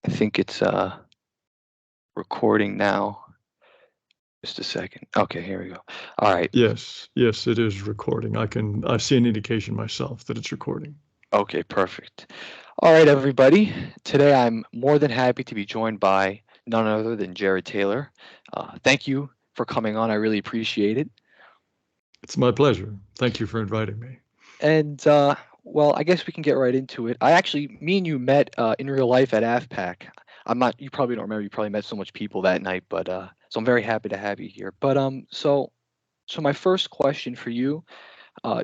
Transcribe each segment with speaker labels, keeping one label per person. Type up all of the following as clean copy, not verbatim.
Speaker 1: I think it's recording now. Just a second. Okay, here we go. All right.
Speaker 2: Yes, yes, it is recording. I see an indication myself that it's recording.
Speaker 1: Okay, perfect. All right, everybody. Today I'm more than happy to be joined by none other than Jared Taylor. Thank you for coming on. I really appreciate it.
Speaker 2: It's my pleasure. Thank you for inviting me.
Speaker 1: And well, I guess we can get right into it. Me and you met in real life at AFPAC. I'm not. You probably don't remember. You probably met so much people that night, but so I'm very happy to have you here. But so my first question for you,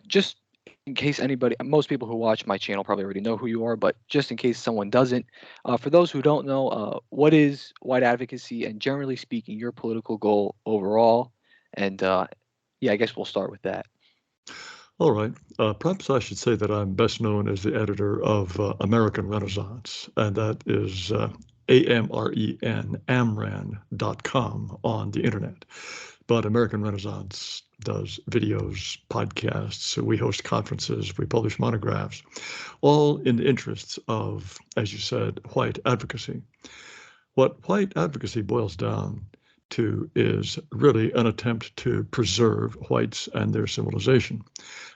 Speaker 1: just in case anybody, most people who watch my channel probably already know who you are, but just in case someone doesn't, for those who don't know, what is white advocacy, and generally speaking, your political goal overall? And yeah, I guess we'll start with that.
Speaker 2: All right. Perhaps I should say that I'm best known as the editor of American Renaissance, and that is AMREN, amran.com on the internet. But American Renaissance does videos, podcasts, we host conferences, we publish monographs, all in the interests of, as you said, white advocacy. What white advocacy boils down to is really an attempt to preserve whites and their civilization.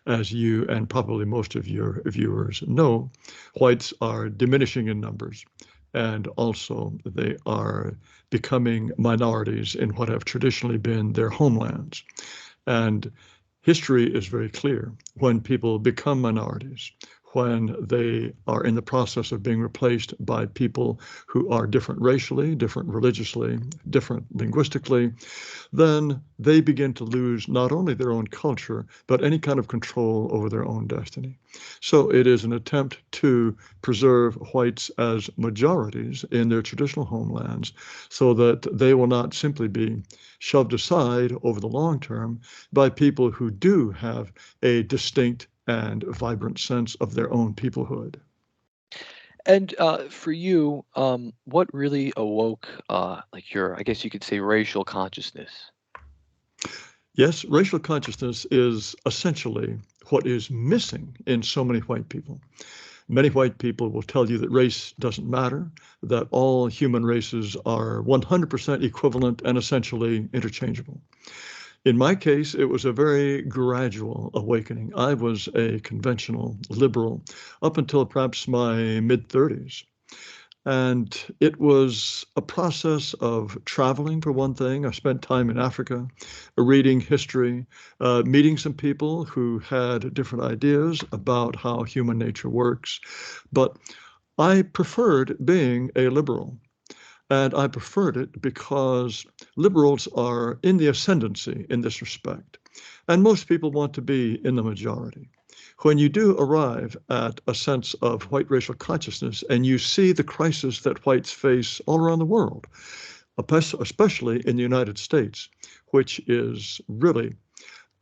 Speaker 2: As you and probably most of your viewers know, whites are diminishing in numbers, and also they are becoming minorities in what have traditionally been their homelands. And history is very clear. When people become minorities, when they are in the process of being replaced by people who are different racially, different religiously, different linguistically, then they begin to lose not only their own culture, but any kind of control over their own destiny. So it is an attempt to preserve whites as majorities in their traditional homelands so that they will not simply be shoved aside over the long term by people who do have a distinct and vibrant sense of their own peoplehood.
Speaker 1: And for you, what really awoke like your, I guess you could say, racial consciousness?
Speaker 2: Yes, racial consciousness is essentially what is missing in so many white people. Many white people will tell you that race doesn't matter, that all human races are 100% equivalent and essentially interchangeable. In my case, it was a very gradual awakening. I was a conventional liberal up until perhaps my mid 30s. And it was a process of traveling, for one thing. I spent time in Africa, reading history, meeting some people who had different ideas about how human nature works. But I preferred being a liberal. And I preferred it because liberals are in the ascendancy in this respect. And most people want to be in the majority. When you do arrive at a sense of white racial consciousness and you see the crisis that whites face all around the world, especially in the United States, which is really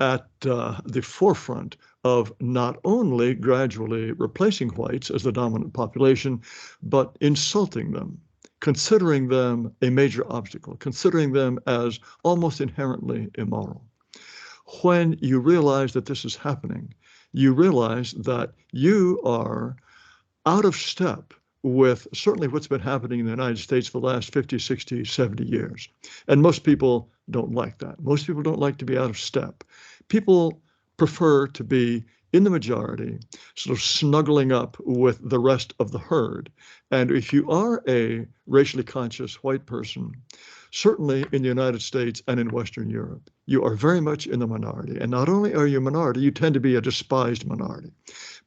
Speaker 2: at the forefront of not only gradually replacing whites as the dominant population, but insulting them, considering them a major obstacle, considering them as almost inherently immoral. When you realize that this is happening, you realize that you are out of step with certainly what's been happening in the United States for the last 50, 60, 70 years. And most people don't like that. Most people don't like to be out of step. People prefer to be in the majority, sort of snuggling up with the rest of the herd. And if you are a racially conscious white person, certainly in the United States and in Western Europe, you are very much in the minority. And not only are you a minority, you tend to be a despised minority.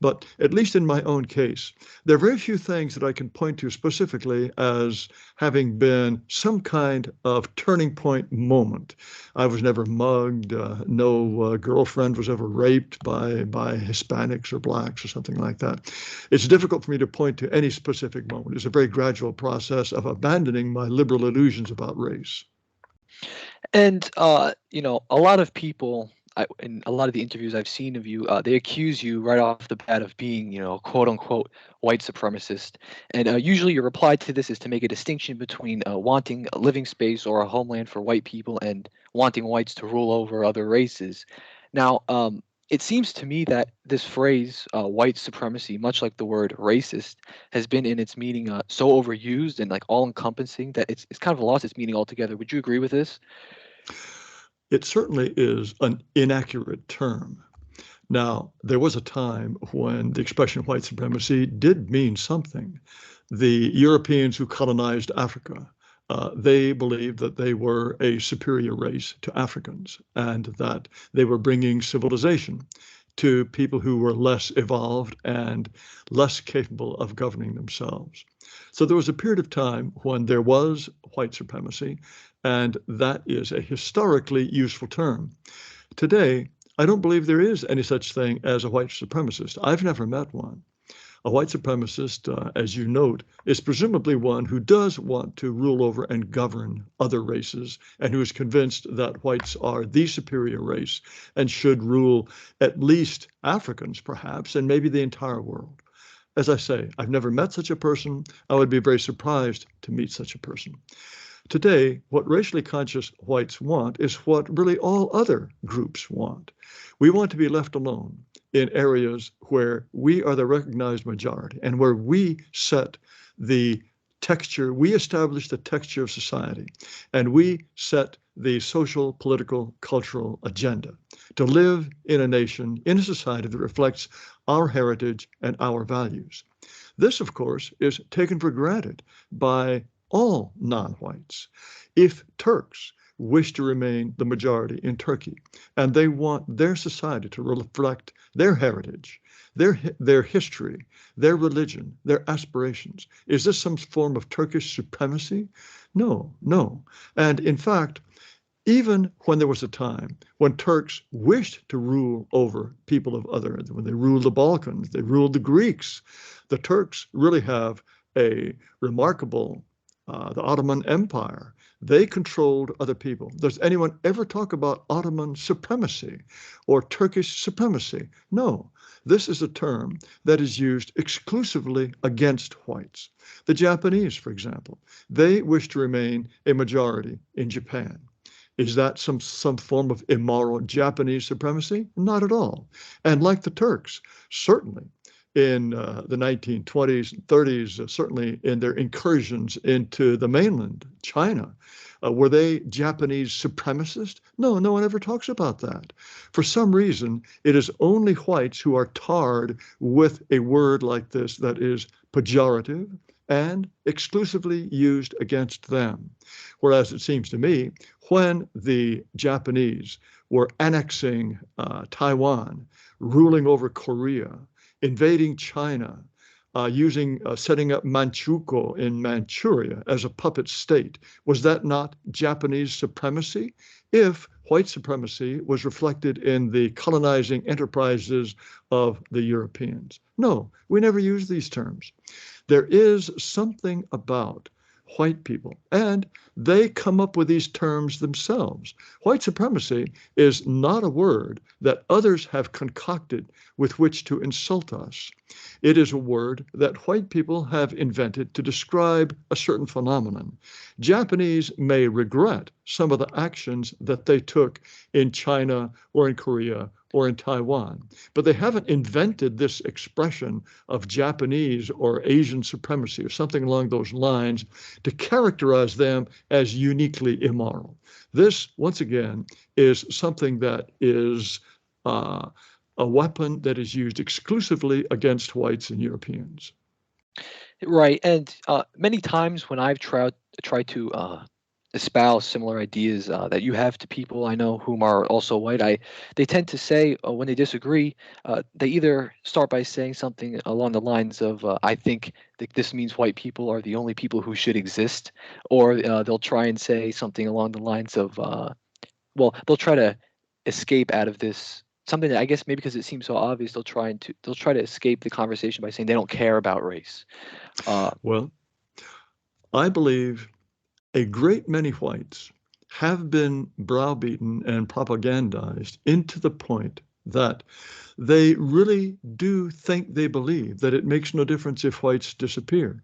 Speaker 2: But at least in my own case, there are very few things that I can point to specifically as having been some kind of turning point moment. I was never mugged. No girlfriend was ever raped by Hispanics or blacks or something like that. It's difficult for me to point to any specific moment. It's a very gradual process of abandoning my liberal illusions about race.
Speaker 1: And a lot of people, in a lot of the interviews I've seen of you, they accuse you right off the bat of being, quote unquote, white supremacist. And usually your reply to this is to make a distinction between wanting a living space or a homeland for white people and wanting whites to rule over other races. Now, it seems to me that this phrase, white supremacy, much like the word racist, has been in its meaning so overused and like all encompassing that it's kind of lost its meaning altogether. Would you agree with this?
Speaker 2: It certainly is an inaccurate term. Now, there was a time when the expression white supremacy did mean something. The Europeans who colonized Africa, they believed that they were a superior race to Africans and that they were bringing civilization to people who were less evolved and less capable of governing themselves. So there was a period of time when there was white supremacy, and that is a historically useful term. Today, I don't believe there is any such thing as a white supremacist. I've never met one. A white supremacist, as you note, is presumably one who does want to rule over and govern other races and who is convinced that whites are the superior race and should rule at least Africans, perhaps, and maybe the entire world. As I say, I've never met such a person. I would be very surprised to meet such a person. Today, what racially conscious whites want is what really all other groups want. We want to be left alone in areas where we are the recognized majority and where we set the texture, we establish the texture of society, and we set the social, political, cultural agenda to live in a nation, in a society that reflects our heritage and our values. This, of course, is taken for granted by all non-whites. If Turks wish to remain the majority in Turkey and they want their society to reflect their heritage, their history, their religion, their aspirations, is this some form of Turkish supremacy? No, no. And in fact, even when there was a time when Turks wished to rule over people of other, when they ruled the Balkans, they ruled the Greeks, the Turks really have a remarkable the Ottoman Empire. They controlled other people. Does anyone ever talk about Ottoman supremacy or Turkish supremacy? No. This is a term that is used exclusively against whites. The Japanese, for example, they wish to remain a majority in Japan. Is that some form of immoral Japanese supremacy? Not at all. And like the Turks, certainly in the 1920s and 30s, certainly in their incursions into the mainland, China. Were they Japanese supremacists? No, no one ever talks about that. For some reason, it is only whites who are tarred with a word like this that is pejorative and exclusively used against them. Whereas it seems to me, when the Japanese were annexing Taiwan, ruling over Korea, invading China, setting up Manchukuo in Manchuria as a puppet state. Was that not Japanese supremacy? If white supremacy was reflected in the colonizing enterprises of the Europeans. No, we never use these terms. There is something about white people, and they come up with these terms themselves. White supremacy is not a word that others have concocted with which to insult us. It is a word that white people have invented to describe a certain phenomenon. Japanese may regret some of the actions that they took in China or in Korea or in Taiwan, but they haven't invented this expression of Japanese or Asian supremacy or something along those lines to characterize them as uniquely immoral. This, once again, is something that is a weapon that is used exclusively against whites and Europeans.
Speaker 1: Right, and many times when I've tried to espouse similar ideas that you have to people I know whom are also white, they tend to say when they disagree, they either start by saying something along the lines of "I think that this means white people are the only people who should exist," or they'll try and say something along the lines of well, they'll try to escape out of this something that I guess maybe because it seems so obvious, they'll try to escape the conversation by saying they don't care about race. Uh,
Speaker 2: Well, I believe a great many whites have been browbeaten and propagandized into the point that they really do think they believe that it makes no difference if whites disappear.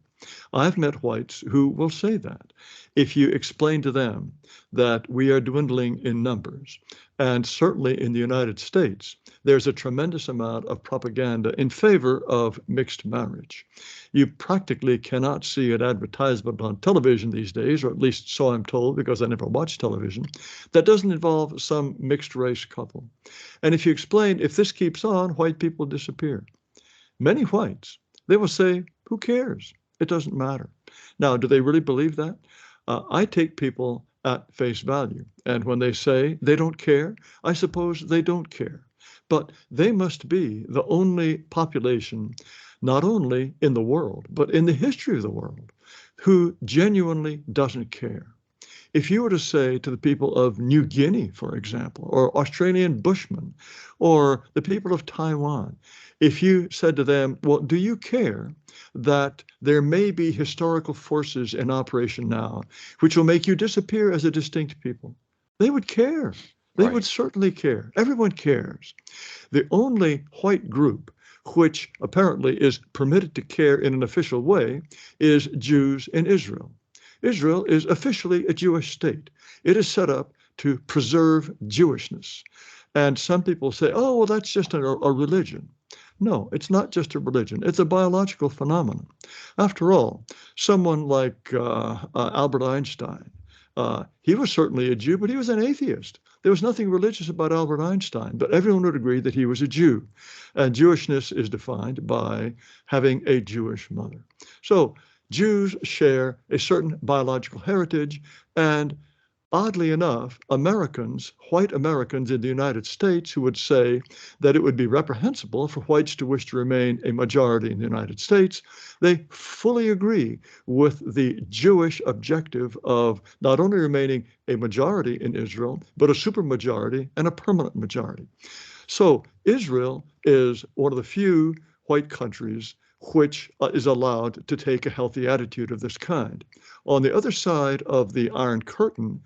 Speaker 2: I've met whites who will say that. If you explain to them that we are dwindling in numbers, and certainly in the United States, there's a tremendous amount of propaganda in favor of mixed marriage. You practically cannot see an advertisement on television these days, or at least so I'm told because I never watch television, that doesn't involve some mixed race couple. And if you explain, if this keeps on, white people disappear. Many whites, they will say, who cares? It doesn't matter. Now, do they really believe that? I take people at face value. And when they say they don't care, I suppose they don't care. But they must be the only population, not only in the world, but in the history of the world, who genuinely doesn't care. If you were to say to the people of New Guinea, for example, or Australian Bushmen, or the people of Taiwan, if you said to them, well, do you care that there may be historical forces in operation now which will make you disappear as a distinct people? They would care. They would
Speaker 1: Right.
Speaker 2: certainly care. Everyone cares. The only white group which apparently is permitted to care in an official way is Jews in Israel. Israel is officially a Jewish state. It is set up to preserve Jewishness. And some people say, oh, well, that's just a religion. No, it's not just a religion. It's a biological phenomenon. After all, someone like Albert Einstein, he was certainly a Jew, but he was an atheist. There was nothing religious about Albert Einstein, but everyone would agree that he was a Jew. And Jewishness is defined by having a Jewish mother. So Jews share a certain biological heritage, and oddly enough, Americans, white Americans in the United States, who would say that it would be reprehensible for whites to wish to remain a majority in the United States, they fully agree with the Jewish objective of not only remaining a majority in Israel, but a supermajority and a permanent majority. So Israel is one of the few white countries which is allowed to take a healthy attitude of this kind. On the other side of the Iron Curtain,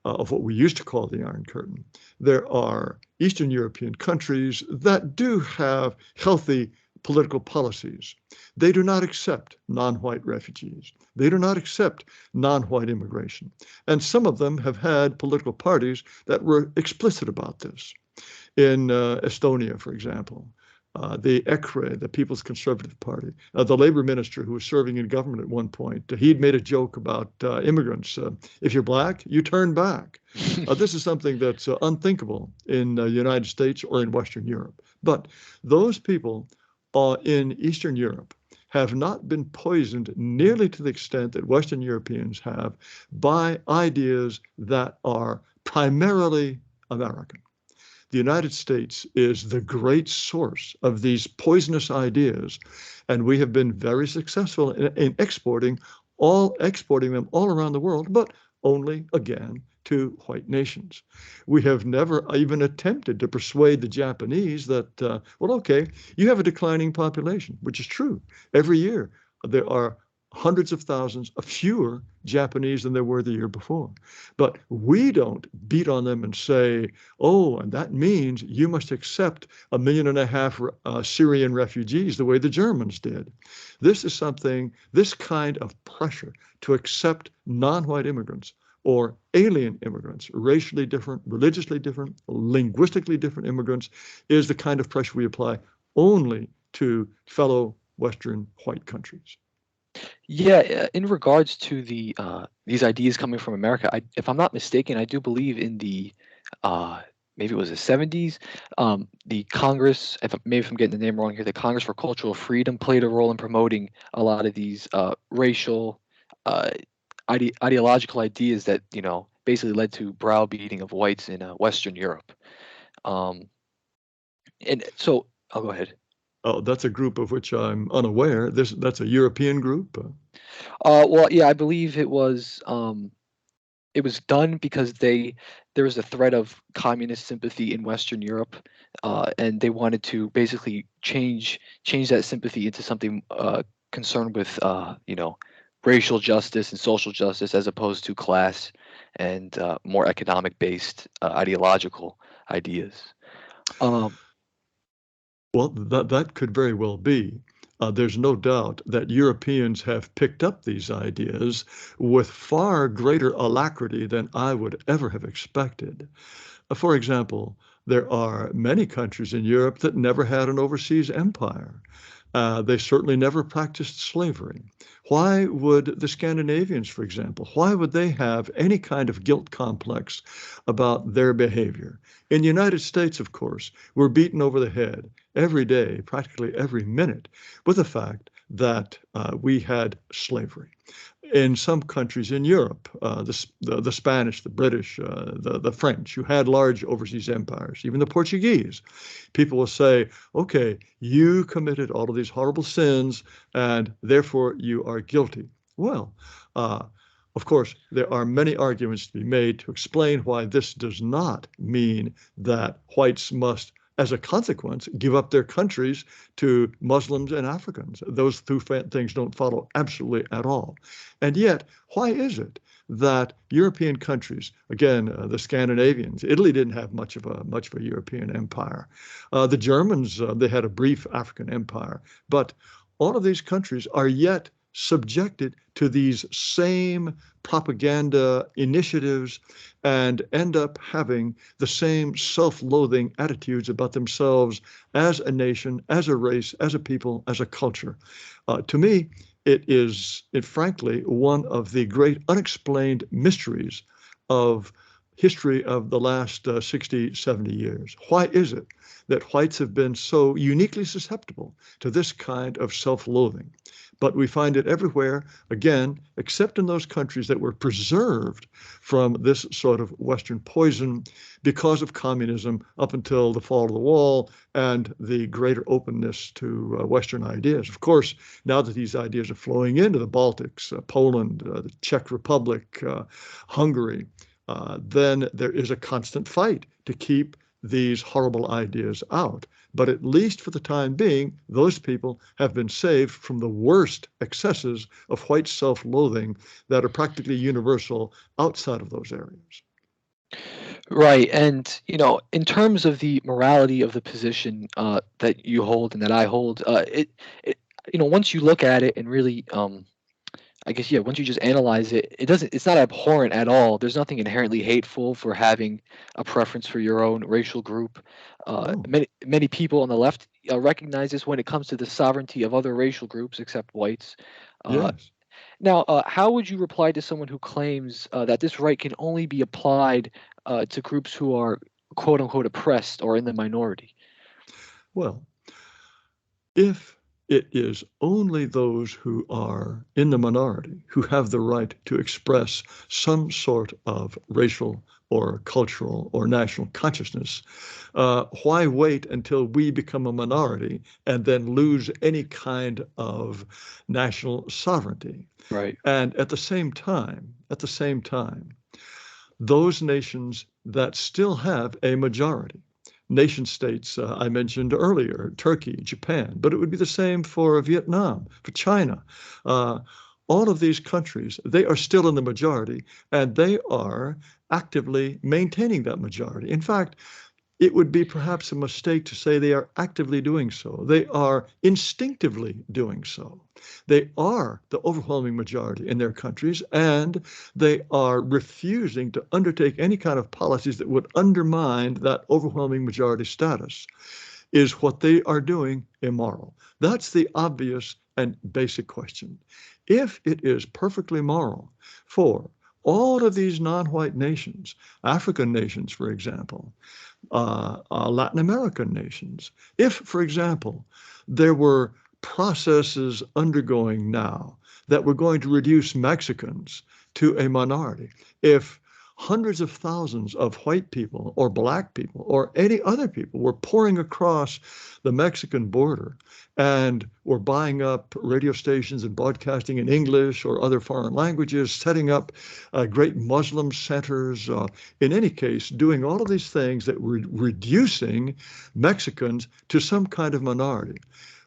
Speaker 2: of what we used to call the Iron Curtain, there are Eastern European countries that do have healthy political policies. They do not accept non-white refugees. They do not accept non-white immigration. And some of them have had political parties that were explicit about this. In Estonia, for example, the EKRE, the People's Conservative Party, the labor minister who was serving in government at one point, he'd made a joke about immigrants. If you're black, you turn back. This is something that's unthinkable in the United States or in Western Europe. But those people in Eastern Europe have not been poisoned nearly to the extent that Western Europeans have by ideas that are primarily American. The United States is the great source of these poisonous ideas, and we have been very successful in exporting them all around the world, but only, again, to white nations. We have never even attempted to persuade the Japanese that, well, okay, you have a declining population, which is true. Every year, there are hundreds of thousands of fewer Japanese than there were the year before. But we don't beat on them and say, oh, and that means you must accept 1.5 million Syrian refugees the way the Germans did. This is something, this kind of pressure to accept non-white immigrants or alien immigrants, racially different, religiously different, linguistically different immigrants, is the kind of pressure we apply only to fellow Western white countries.
Speaker 1: Yeah, in regards to these ideas coming from America, if I'm not mistaken, I do believe in the maybe it was the 70s, the Congress, maybe if I'm getting the name wrong here, the Congress for Cultural Freedom played a role in promoting a lot of these racial uh, ideological ideas that basically led to browbeating of whites in Western Europe. Um, and so, I'll go ahead.
Speaker 2: Oh, that's a group of which I'm unaware. That's a European group.
Speaker 1: Well, yeah, I believe it was done because there was a threat of communist sympathy in Western Europe, and they wanted to basically change that sympathy into something concerned with racial justice and social justice as opposed to class and more economic based ideological ideas. Um,
Speaker 2: Well, that could very well be. there's no doubt that Europeans have picked up these ideas with far greater alacrity than I would ever have expected. For example, there are many countries in Europe that never had an overseas empire. They certainly never practiced slavery. Why would the Scandinavians, for example, why would they have any kind of guilt complex about their behavior? In the United States, of course, we're beaten over the head every day, practically every minute, with the fact that we had slavery. In some countries in Europe, the Spanish, the British, the French, who had large overseas empires, even the Portuguese, people will say, okay, you committed all of these horrible sins, and therefore you are guilty. Well, of course, there are many arguments to be made to explain why this does not mean that whites must, as a consequence, give up their countries to Muslims and Africans. Those two things don't follow absolutely at all. And yet, why is it that European countries, again, the Scandinavians, Italy didn't have much of a European empire. The Germans, they had a brief African empire, but all of these countries are yet subjected to these same propaganda initiatives and end up having the same self-loathing attitudes about themselves as a nation, as a race, as a people, as a culture. To me, it is, frankly, one of the great unexplained mysteries of history of the last 60, 70 years. Why is it that whites have been so uniquely susceptible to this kind of self-loathing? But we find it everywhere, again, except in those countries that were preserved from this sort of Western poison because of communism up until the fall of the wall and the greater openness to Western ideas. Of course, now that these ideas are flowing into the Baltics, Poland, the Czech Republic, Hungary, then there is a constant fight to keep these horrible ideas out. But at least for the time being, those people have been saved from the worst excesses of white self-loathing that are practically universal outside of those areas.
Speaker 1: Right. And, in terms of the morality of the position that you hold and that I hold, once you look at it and really, I guess, yeah, once you just analyze it, it's not abhorrent at all. There's nothing inherently hateful for having a preference for your own racial group.
Speaker 2: Oh,
Speaker 1: Many people on the left recognize this when it comes to the sovereignty of other racial groups except whites. Uh,
Speaker 2: yes.
Speaker 1: Now, how would you reply to someone who claims that this right can only be applied to groups who are quote unquote oppressed or in the minority?
Speaker 2: Well, if it is only those who are in the minority who have the right to express some sort of racial or cultural or national consciousness, why wait until we become a minority and then lose any kind of national sovereignty?
Speaker 1: Right.
Speaker 2: And at the same time, those nations that still have a majority, nation states I mentioned earlier, Turkey, Japan, but it would be the same for Vietnam, for China. All of these countries, they are still in the majority, and they are actively maintaining that majority. In fact, it would be perhaps a mistake to say they are actively doing so. They are instinctively doing so. They are the overwhelming majority in their countries, and they are refusing to undertake any kind of policies that would undermine that overwhelming majority status. Is what they are doing immoral? That's the obvious and basic question. If it is perfectly moral for all of these non-white nations, African nations, for example, Latin American nations. If, for example, there were processes undergoing now that were going to reduce Mexicans to a minority, if hundreds of thousands of white people or black people or any other people were pouring across the Mexican border and were buying up radio stations and broadcasting in English or other foreign languages, setting up great Muslim centers, in any case, doing all of these things that were reducing Mexicans to some kind of minority.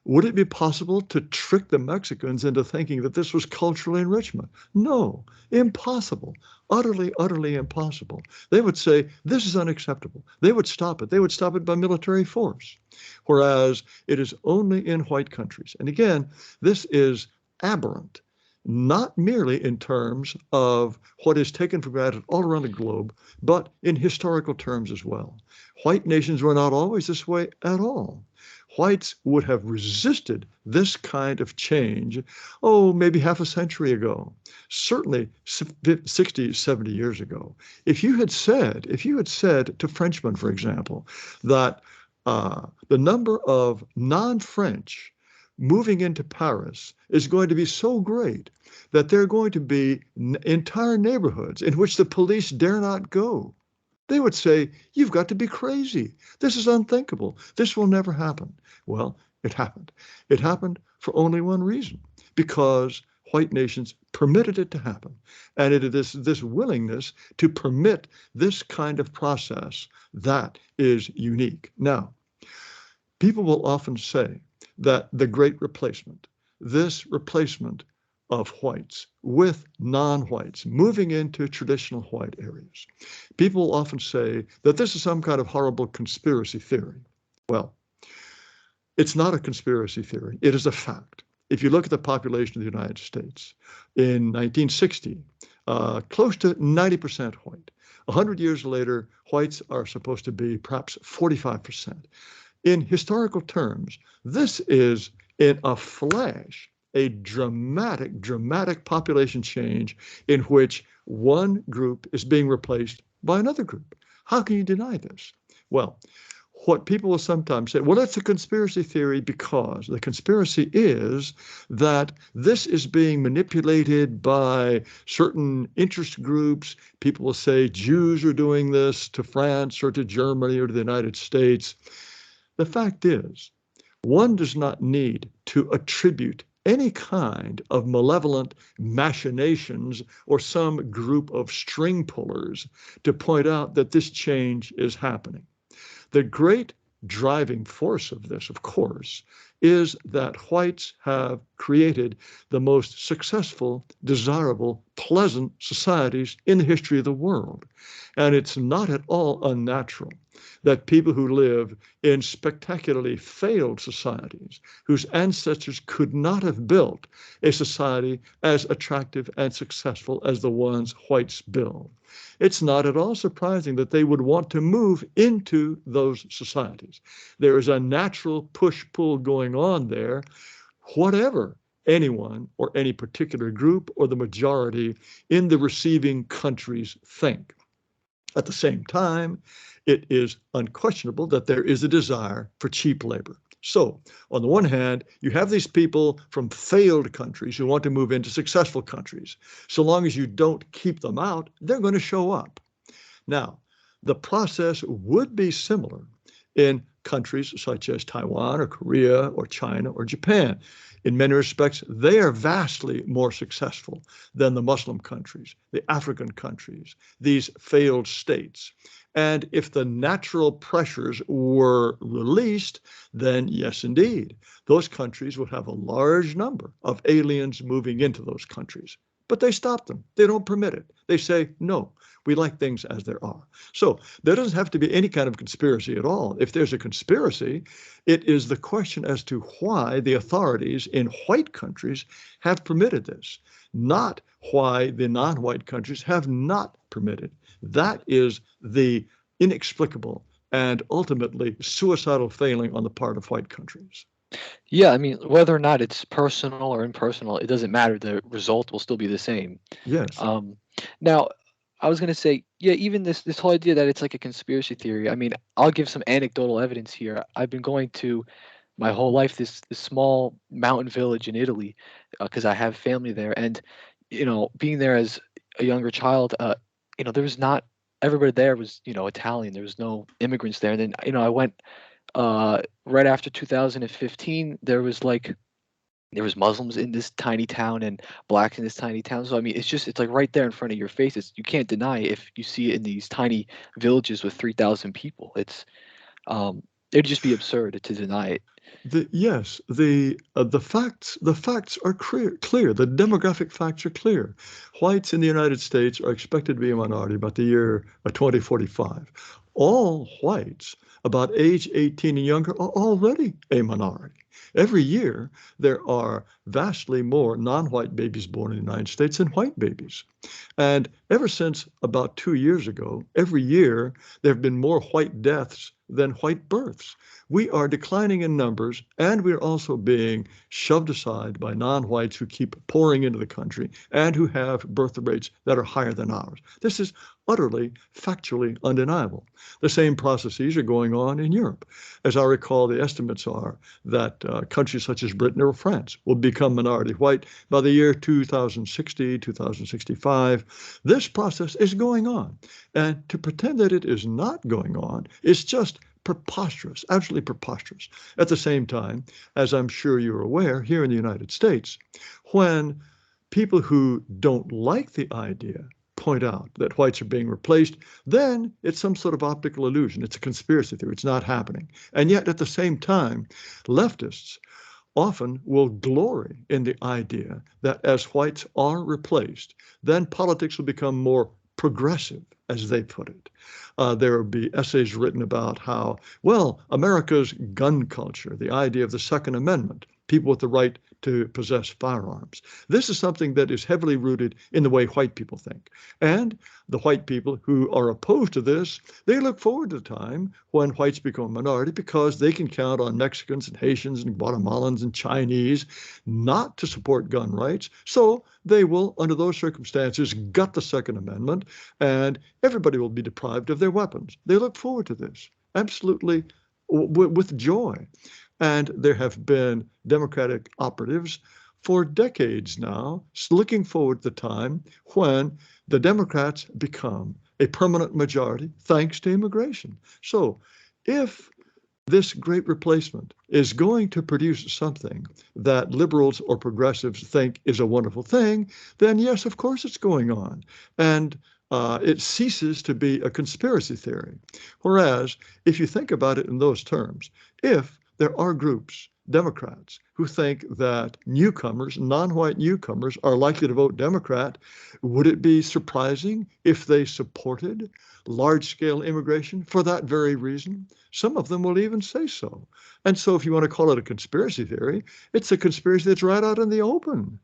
Speaker 2: Would it be possible to trick the Mexicans into thinking that this was cultural enrichment? No, impossible. Utterly, utterly impossible. They would say, this is unacceptable. They would stop it. They would stop it by military force. Whereas it is only in white countries. And again, this is aberrant, not merely in terms of what is taken for granted all around the globe, but in historical terms as well. White nations were not always this way at all. Whites would have resisted this kind of change, oh, maybe half a century ago, certainly 60, 70 years ago. If you had said to Frenchmen, for example, that the number of non-French moving into Paris is going to be so great that there are going to be entire neighborhoods in which the police dare not go, they would say, you've got to be crazy. This is unthinkable. This will never happen. Well, it happened. It happened for only one reason, because white nations permitted it to happen. And it is this willingness to permit this kind of process that is unique. Now, people will often say that the Great Replacement, this replacement of whites with non-whites moving into traditional white areas. People often say that this is some kind of horrible conspiracy theory. Well, it's not a conspiracy theory. It is a fact. If you look at the population of the United States in 1960, close to 90% white. 100 years later, whites are supposed to be perhaps 45%. In historical terms, this is in a flash a dramatic population change in which one group is being replaced by another group. How can you deny this? Well, what people will sometimes say, well, it's a conspiracy theory because the conspiracy is that this is being manipulated by certain interest groups. People will say Jews are doing this to France or to Germany or to the United States. The fact is, one does not need to attribute any kind of malevolent machinations or some group of string pullers to point out that this change is happening. The great driving force of this, of course, is that whites have created the most successful, desirable, pleasant societies in the history of the world. And it's not at all unnatural that people who live in spectacularly failed societies, whose ancestors could not have built a society as attractive and successful as the ones whites build, it's not at all surprising that they would want to move into those societies. There is a natural push-pull going on there, whatever anyone or any particular group or the majority in the receiving countries think. At the same time, it is unquestionable that there is a desire for cheap labor. So, on the one hand, you have these people from failed countries who want to move into successful countries. So long as you don't keep them out, they're going to show up. Now, the process would be similar in countries such as Taiwan or Korea or China or Japan. In many respects, they are vastly more successful than the Muslim countries, the African countries, these failed states. And if the natural pressures were released, then yes, indeed, those countries would have a large number of aliens moving into those countries. But they stop them. They don't permit it. They say, no, we like things as they are. So there doesn't have to be any kind of conspiracy at all. If there's a conspiracy, it is the question as to why the authorities in white countries have permitted this, not why the non-white countries have not permitted. That is the inexplicable and ultimately suicidal failing on the part of white countries.
Speaker 1: Yeah, I mean, whether or not it's personal or impersonal, it doesn't matter. The result will still be the same.
Speaker 2: Yes.
Speaker 1: Now, I was going to say, yeah, even this whole idea that it's like a conspiracy theory. I mean, I'll give some anecdotal evidence here. I've been going to my whole life this small mountain village in Italy because I have family there, and being there as a younger child, there was not everybody there was Italian. There was no immigrants there, and then I went right after 2015. There was Muslims in this tiny town and blacks in this tiny town. So I mean, it's like right there in front of your face. You can't deny if you see it in these tiny villages with 3,000 people. It's It'd just be absurd to deny it.
Speaker 2: Yes, the facts are clear. The demographic facts are clear. Whites in the United States are expected to be a minority about the year 2045. All whites about age 18 and younger are already a minority. Every year, there are vastly more non-white babies born in the United States than white babies. And ever since about 2 years ago, every year, there have been more white deaths than white births. We are declining in numbers, and we're also being shoved aside by non-whites who keep pouring into the country and who have birth rates that are higher than ours. This is utterly, factually undeniable. The same processes are going on in Europe. As I recall, the estimates are that countries such as Britain or France will become minority white by the year 2060, 2065. This process is going on. And to pretend that it is not going on is just preposterous, absolutely preposterous. At the same time, as I'm sure you're aware, here in the United States, when people who don't like the idea point out that whites are being replaced, then it's some sort of optical illusion. It's a conspiracy theory. It's not happening. And yet, at the same time, leftists often will glory in the idea that as whites are replaced, then politics will become more progressive, as they put it. There will be essays written about how, well, America's gun culture, the idea of the Second Amendment, people with the right to possess firearms. This is something that is heavily rooted in the way white people think. And the white people who are opposed to this, they look forward to the time when whites become a minority because they can count on Mexicans and Haitians and Guatemalans and Chinese not to support gun rights. So they will, under those circumstances, gut the Second Amendment, and everybody will be deprived of their weapons. They look forward to this absolutely with joy. And there have been Democratic operatives for decades now looking forward to the time when the Democrats become a permanent majority thanks to immigration. So if this great replacement is going to produce something that liberals or progressives think is a wonderful thing, then yes, of course it's going on. And it ceases to be a conspiracy theory. Whereas, if you think about it in those terms, if there are groups, Democrats, who think that newcomers, non-white newcomers, are likely to vote Democrat, would it be surprising if they supported large-scale immigration for that very reason? Some of them will even say so. And so if you want to call it a conspiracy theory, it's a conspiracy that's right out in the open.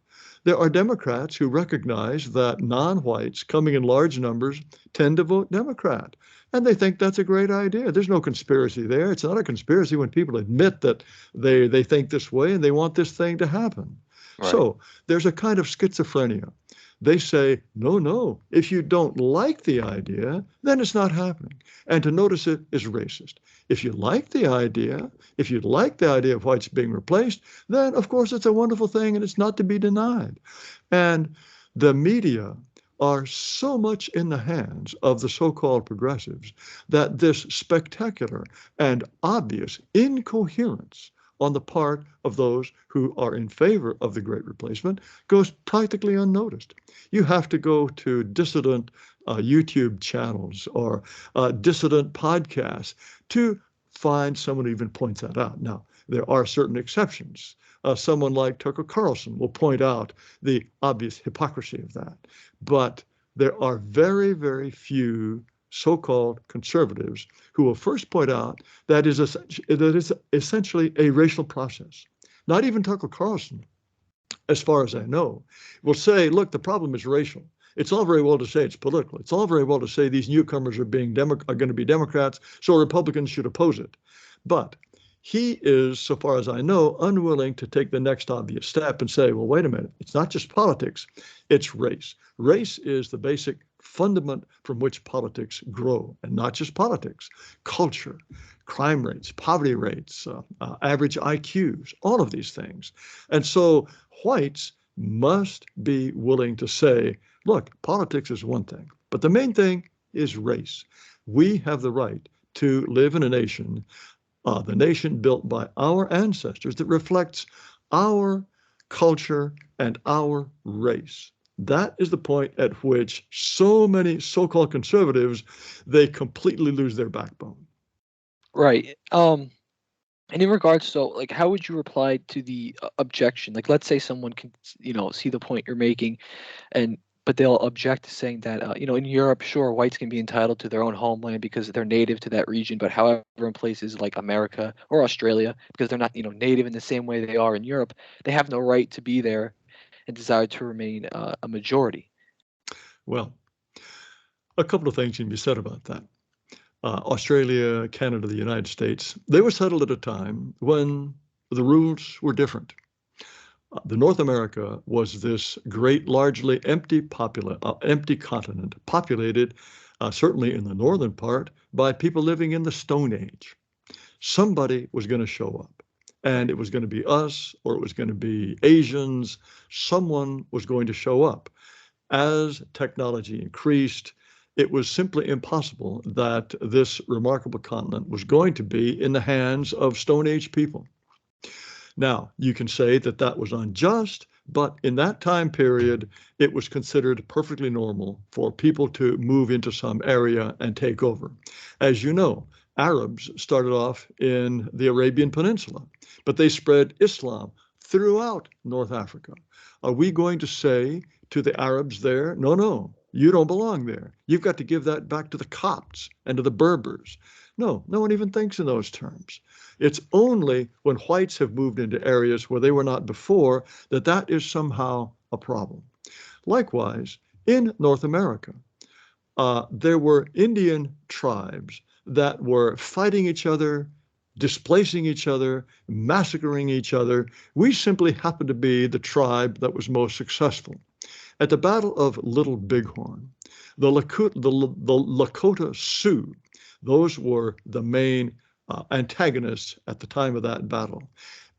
Speaker 2: There are Democrats who recognize that non-whites coming in large numbers tend to vote Democrat. And they think that's a great idea. There's no conspiracy there. It's not a conspiracy when people admit that they think this way and they want this thing to happen.
Speaker 1: Right.
Speaker 2: So there's a kind of schizophrenia. They say, no, no, if you don't like the idea, then it's not happening. And to notice it is racist. If you like the idea, if you like the idea of whites being replaced, then of course it's a wonderful thing and it's not to be denied. And the media are so much in the hands of the so-called progressives that this spectacular and obvious incoherence on the part of those who are in favor of the Great Replacement goes practically unnoticed. You have to go to dissident YouTube channels or dissident podcasts to find someone who even points that out. Now, there are certain exceptions. Someone like Tucker Carlson will point out the obvious hypocrisy of that. But there are very, very few so-called conservatives who will first point out that is essentially a racial process. Not even Tucker Carlson, as far as I know, will say, look, the problem is racial. It's all very well to say it's political. It's all very well to say these newcomers are going to be Democrats, so Republicans should oppose it. But he is, so far as I know, unwilling to take the next obvious step and say, well, wait a minute, it's not just politics, it's race. Race is the basic fundament from which politics grow, and not just politics, culture, crime rates, poverty rates, average IQs, all of these things. And so whites must be willing to say, look, politics is one thing, but the main thing is race. We have the right to live in a nation, the nation built by our ancestors, that reflects our culture and our race. That is the point at which so many so-called conservatives, they completely lose their backbone.
Speaker 1: Right. And in regards, so like, how would you reply to the objection? Like, let's say someone can, see the point you're making, and but they'll object to saying that, in Europe, sure, whites can be entitled to their own homeland because they're native to that region, but however, in places like America or Australia, because they're not, native in the same way they are in Europe, they have no right to be there and desire to remain a majority.
Speaker 2: Well, a couple of things can be said about that. Australia, Canada, the United States, they were settled at a time when the rules were different. The North America was this great, largely empty continent, populated, certainly in the northern part, by people living in the Stone Age. Somebody was going to show up, and
Speaker 1: Right.
Speaker 2: it was going to be us, or it was going to be Asians. Someone was going to show up. As technology increased, it was simply impossible that this remarkable continent was going to be in the hands of Stone Age people. Now, you can say that that was unjust, but in that time period, it was considered perfectly normal for people to move into some area and take over. As you know, Arabs started off in the Arabian Peninsula, but they spread Islam throughout North Africa. Are we going to say to the Arabs there, no, no, you don't belong there. You've got to give that back to the Copts and to the Berbers? No, no one even thinks in those terms. It's only when whites have moved into areas where they were not before that that is somehow a problem. Likewise, in North America, there were Indian tribes that were fighting each other, displacing each other, massacring each other. We simply happened to be the tribe that was most successful. At the Battle of Little Bighorn, the Lakota Sioux, those were the main antagonists at the time of that battle.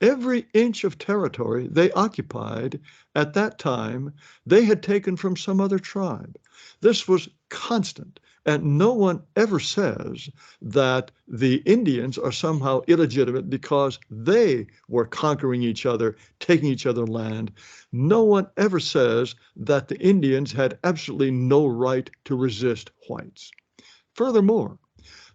Speaker 2: Every inch of territory they occupied at that time, they had taken from some other tribe. This was constant. And no one ever says that the Indians are somehow illegitimate because they were conquering each other, taking each other's land. No one ever says that the Indians had absolutely no right to resist whites. Furthermore,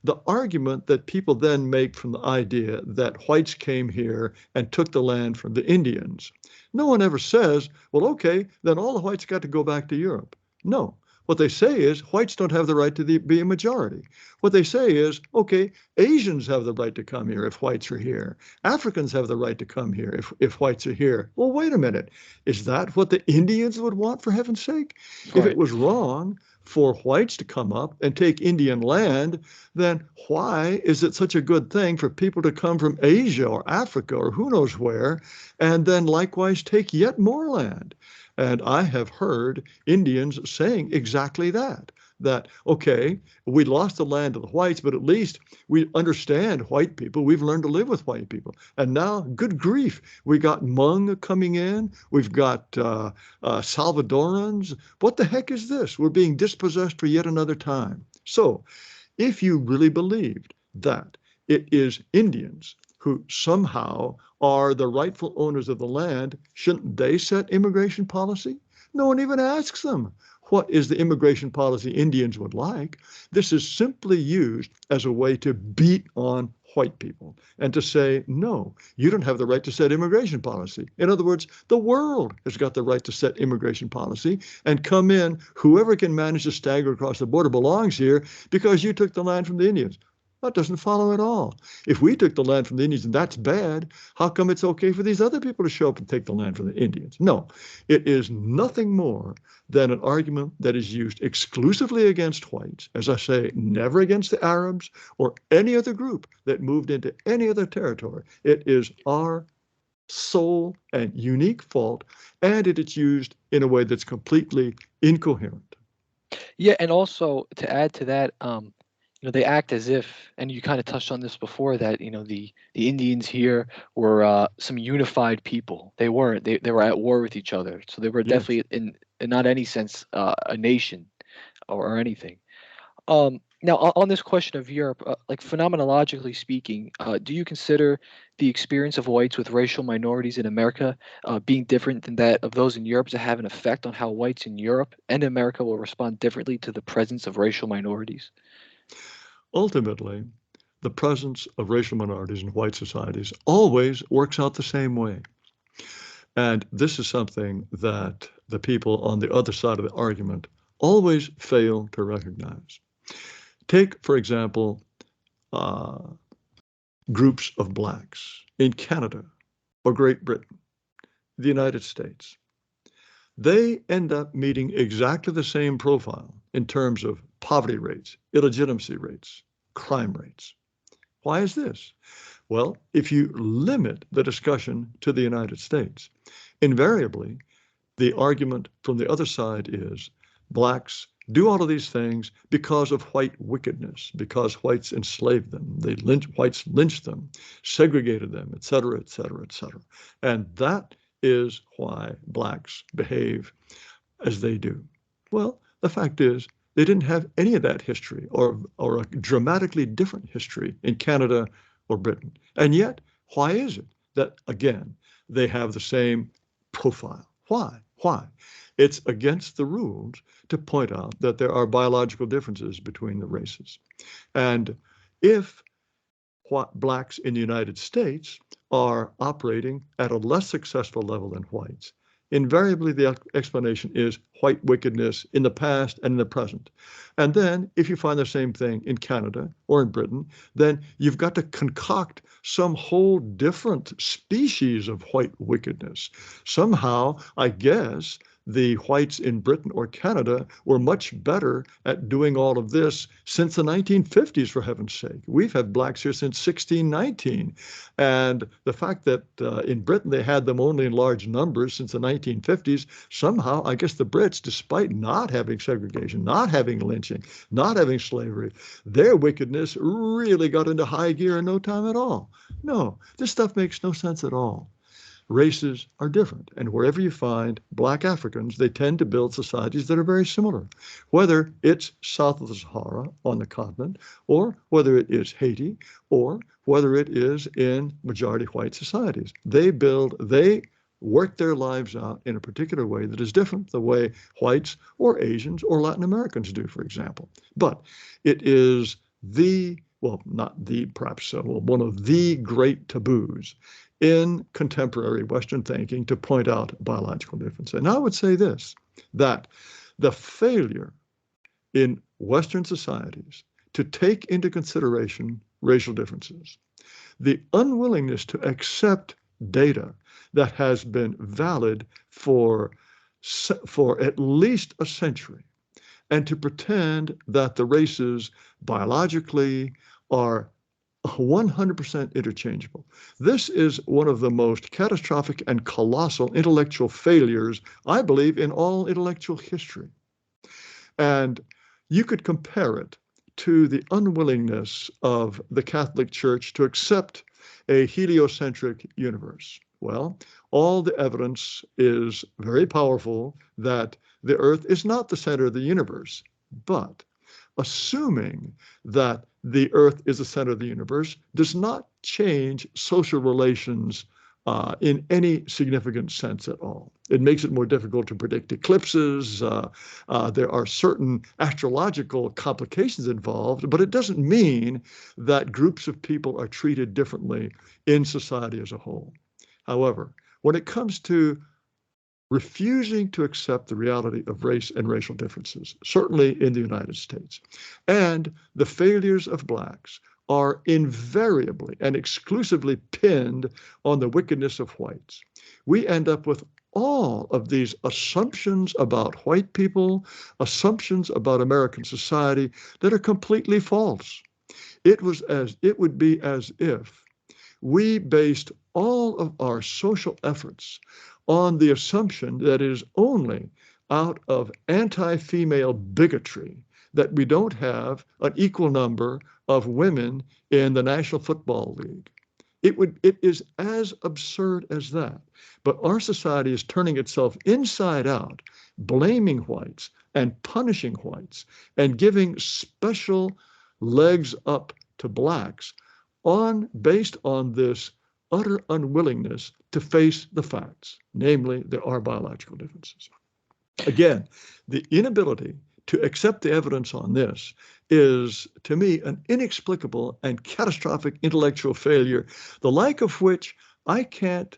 Speaker 2: the argument that people then make from the idea that whites came here and took the land from the Indians, no one ever says, well, okay, then all the whites got to go back to Europe. No. What they say is whites don't have the right to be a majority. What they say is, okay, Asians have the right to come here if whites are here. Africans have the right to come here if whites are here. Well, wait a minute. Is that what the Indians would want, for heaven's sake? If it
Speaker 1: Right.
Speaker 2: was wrong for whites to come up and take Indian land, then why is it such a good thing for people to come from Asia or Africa or who knows where and then likewise take yet more land? And I have heard Indians saying exactly that. That, okay, we lost the land to the whites, but at least we understand white people. We've learned to live with white people. And now, good grief, we got Hmong coming in. We've got Salvadorans. What the heck is this? We're being dispossessed for yet another time. So if you really believed that it is Indians who somehow are the rightful owners of the land, shouldn't they set immigration policy? No one even asks them. What is the immigration policy Indians would like? This is simply used as a way to beat on white people and to say, no, you don't have the right to set immigration policy. In other words, the world has got the right to set immigration policy and come in. Whoever can manage to stagger across the border belongs here because you took the land from the Indians. That doesn't follow at all. If we took the land from the Indians and that's bad, how come it's okay for these other people to show up and take the land from the Indians? No, it is nothing more than an argument that is used exclusively against whites. As I say, never against the Arabs or any other group that moved into any other territory. It is our sole and unique fault, and it is used in a way that's completely incoherent.
Speaker 1: Yeah, and also to add to that, they act as if, and you kind of touched on this before, that the Indians here were some unified people. They weren't. They were at war with each other. So they were
Speaker 2: Yes.
Speaker 1: definitely in not any sense a nation or anything. Now, on this question of Europe, like phenomenologically speaking, do you consider the experience of whites with racial minorities in America being different than that of those in Europe to have an effect on how whites in Europe and America will respond differently to the presence of racial minorities?
Speaker 2: Ultimately, the presence of racial minorities in white societies always works out the same way. And this is something that the people on the other side of the argument always fail to recognize. Take, for example, groups of blacks in Canada or Great Britain, the United States. They end up meeting exactly the same profile in terms of poverty rates, illegitimacy rates, crime rates. Why is this? Well, if you limit the discussion to the United States, invariably, the argument from the other side is blacks do all of these things because of white wickedness, because whites enslaved them, whites lynched them, segregated them, et cetera, et cetera, et cetera. And that is why blacks behave as they do. Well, the fact is, they didn't have any of that history or a dramatically different history in Canada or Britain. And yet, why is it that, again, they have the same profile? Why? Why? It's against the rules to point out that there are biological differences between the races. And if blacks in the United States are operating at a less successful level than whites, invariably the explanation is white wickedness in the past and in the present. And then if you find the same thing in Canada or in Britain, then you've got to concoct some whole different species of white wickedness. Somehow, I guess, the whites in Britain or Canada were much better at doing all of this since the 1950s, for heaven's sake. We've had blacks here since 1619. And the fact that in Britain they had them only in large numbers since the 1950s, somehow, I guess the Brits, despite not having segregation, not having lynching, not having slavery, their wickedness really got into high gear in no time at all. No, this stuff makes no sense at all. Races are different. And wherever you find black Africans, they tend to build societies that are very similar, whether it's south of the Sahara on the continent, or whether it is Haiti, or whether it is in majority white societies. They work their lives out in a particular way that is different the way whites or Asians or Latin Americans do, for example. But it is one of the great taboos in contemporary Western thinking to point out biological difference. And I would say this, that the failure in Western societies to take into consideration racial differences, the unwillingness to accept data that has been valid for at least a century, and to pretend that the races biologically are 100% interchangeable. This is one of the most catastrophic and colossal intellectual failures, I believe, in all intellectual history. And you could compare it to the unwillingness of the Catholic Church to accept a heliocentric universe. Well, all the evidence is very powerful that the Earth is not the center of the universe, but assuming that the Earth is the center of the universe does not change social relations in any significant sense at all. It makes it more difficult to predict eclipses. There are certain astrological complications involved, but it doesn't mean that groups of people are treated differently in society as a whole. However, when it comes to refusing to accept the reality of race and racial differences, certainly in the United States, and the failures of blacks are invariably and exclusively pinned on the wickedness of whites, we end up with all of these assumptions about white people, assumptions about American society that are completely false. It would be as if we based all of our social efforts on the assumption that it is only out of anti-female bigotry that we don't have an equal number of women in the National Football League. It is as absurd as that. But our society is turning itself inside out, blaming whites and punishing whites and giving special legs up to blacks based on this utter unwillingness to face the facts, namely there are biological differences. Again, the inability to accept the evidence on this is, to me, an inexplicable and catastrophic intellectual failure, the like of which I can't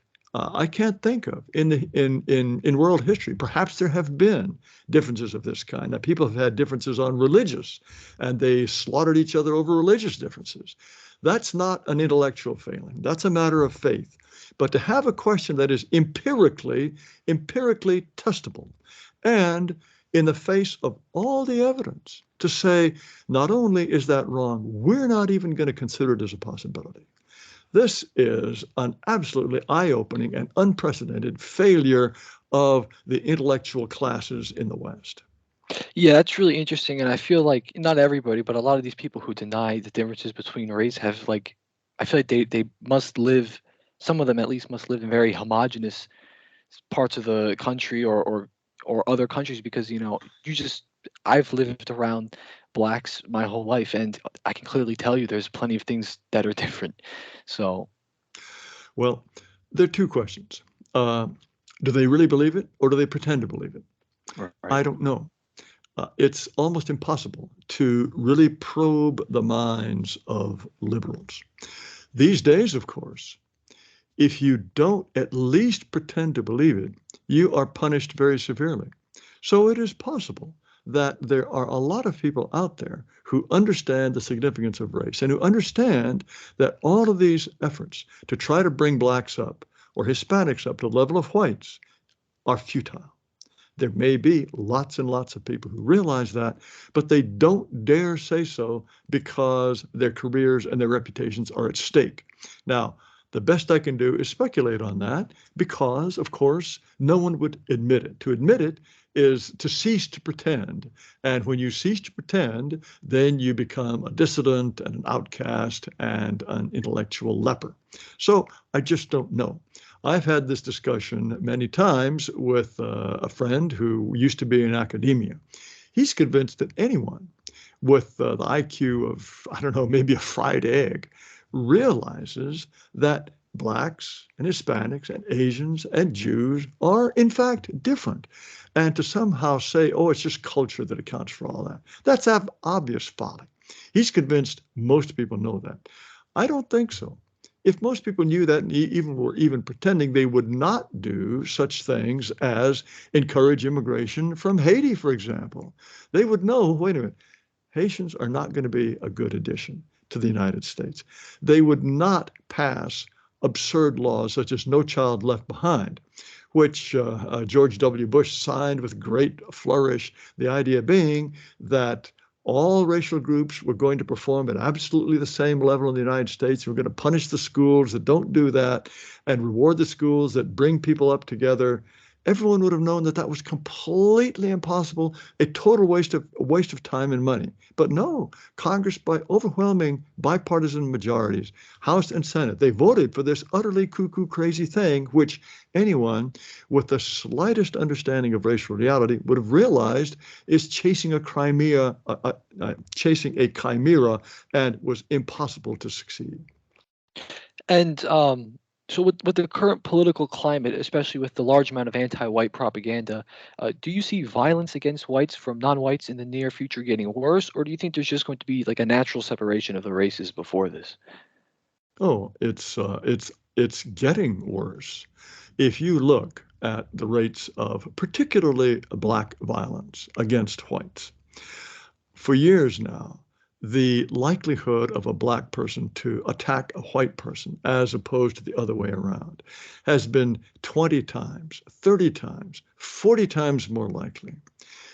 Speaker 2: think of in world history. Perhaps there have been differences of this kind. Now, people have had differences on religious, and they slaughtered each other over religious differences. That's not an intellectual failing. That's a matter of faith. But to have a question that is empirically testable, and in the face of all the evidence, to say, not only is that wrong, we're not even going to consider it as a possibility. This is an absolutely eye-opening and unprecedented failure of the intellectual classes in the West.
Speaker 1: Yeah, that's really interesting, and I feel like not everybody, but a lot of these people who deny the differences between race have like, I feel like they must live, some of them at least must live in very homogenous parts of the country or other countries because you just I've lived around blacks my whole life and I can clearly tell you there's plenty of things that are different. So
Speaker 2: Well, there are two questions. Do they really believe it, or do they pretend to believe it?
Speaker 1: right.
Speaker 2: I don't know. It's almost impossible to really probe the minds of liberals. These days, of course, if you don't at least pretend to believe it, you are punished very severely. So it is possible that there are a lot of people out there who understand the significance of race and who understand that all of these efforts to try to bring blacks up or Hispanics up to the level of whites are futile. There may be lots and lots of people who realize that, but they don't dare say so because their careers and their reputations are at stake. Now, the best I can do is speculate on that because, of course, no one would admit it. To admit it is to cease to pretend. And when you cease to pretend, then you become a dissident and an outcast and an intellectual leper. So I just don't know. I've had this discussion many times with a friend who used to be in academia. He's convinced that anyone with the IQ of, I don't know, maybe a fried egg realizes that blacks and Hispanics and Asians and Jews are in fact different. And to somehow say, oh, it's just culture that accounts for all that, that's obvious folly. He's convinced most people know that. I don't think so. If most people knew that and even were even pretending, they would not do such things as encourage immigration from Haiti, for example. They would know, wait a minute, Haitians are not going to be a good addition to the United States. They would not pass absurd laws such as No Child Left Behind, which George W. Bush signed with great flourish, the idea being that all racial groups were going to perform at absolutely the same level in the United States. We're going to punish the schools that don't do that and reward the schools that bring people up together. Everyone would have known that that was completely impossible, a total waste of time and money. But no, Congress, by overwhelming bipartisan majorities, House and Senate, they voted for this utterly cuckoo crazy thing, which anyone with the slightest understanding of racial reality would have realized is chasing a chimera, and was impossible to succeed.
Speaker 1: And so with the current political climate, especially with the large amount of anti-white propaganda, do you see violence against whites from non-whites in the near future getting worse, or do you think there's just going to be like a natural separation of the races before this?
Speaker 2: Oh, it's getting worse. If you look at the rates of particularly black violence against whites, for years now, the likelihood of a black person to attack a white person as opposed to the other way around has been 20 times, 30 times, 40 times more likely.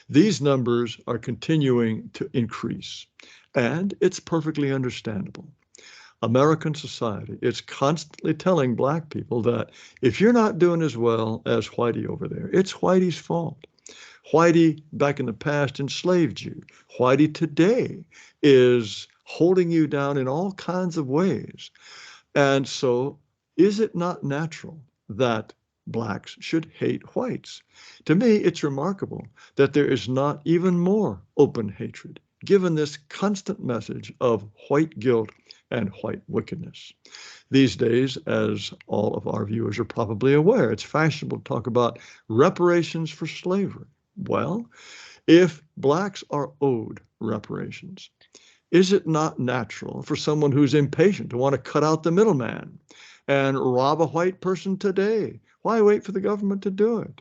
Speaker 2: These numbers are continuing to increase, and it's perfectly understandable. American society is constantly telling black people that if you're not doing as well as Whitey over there, it's Whitey's fault. Whitey back in the past enslaved you. Whitey today is holding you down in all kinds of ways. And so is it not natural that blacks should hate whites? To me, it's remarkable that there is not even more open hatred, given this constant message of white guilt and white wickedness. These days, as all of our viewers are probably aware, it's fashionable to talk about reparations for slavery. Well, if blacks are owed reparations, Is it not natural for someone who's impatient to want to cut out the middleman and rob a white person today? Why wait for the government to do it?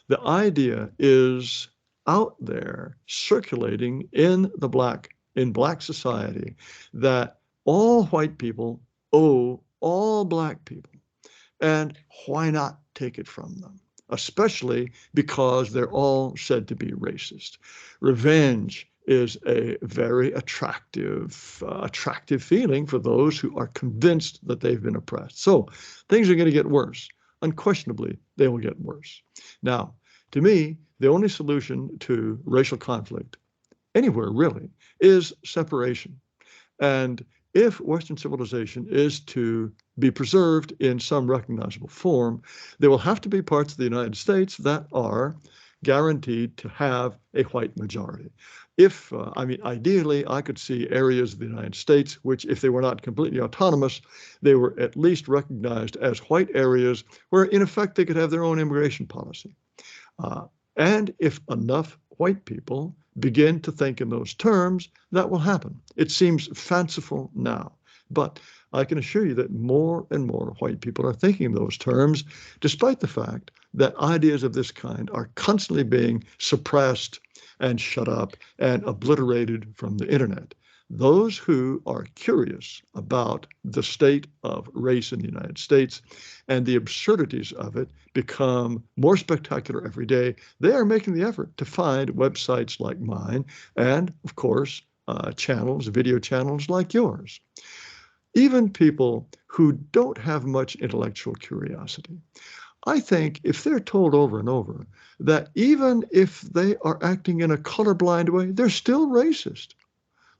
Speaker 2: The idea is out there circulating in black society that all white people owe all black people. And why not take it from them? Especially because they're all said to be racist. Revenge is a very attractive feeling for those who are convinced that they've been oppressed. So things are going to get worse. Unquestionably, they will get worse. Now, to me, the only solution to racial conflict anywhere really is separation. And if Western civilization is to be preserved in some recognizable form, there will have to be parts of the United States that are guaranteed to have a white majority. Ideally, I could see areas of the United States which, if they were not completely autonomous, they were at least recognized as white areas where, in effect, they could have their own immigration policy. And if enough white people begin to think in those terms, that will happen. It seems fanciful now, but I can assure you that more and more white people are thinking in those terms, despite the fact that ideas of this kind are constantly being suppressed and shut up and obliterated from the internet. Those who are curious about the state of race in the United States and the absurdities of it become more spectacular every day. They are making the effort to find websites like mine and, of course, video channels like yours. Even people who don't have much intellectual curiosity, I think if they're told over and over that even if they are acting in a colorblind way, they're still racist.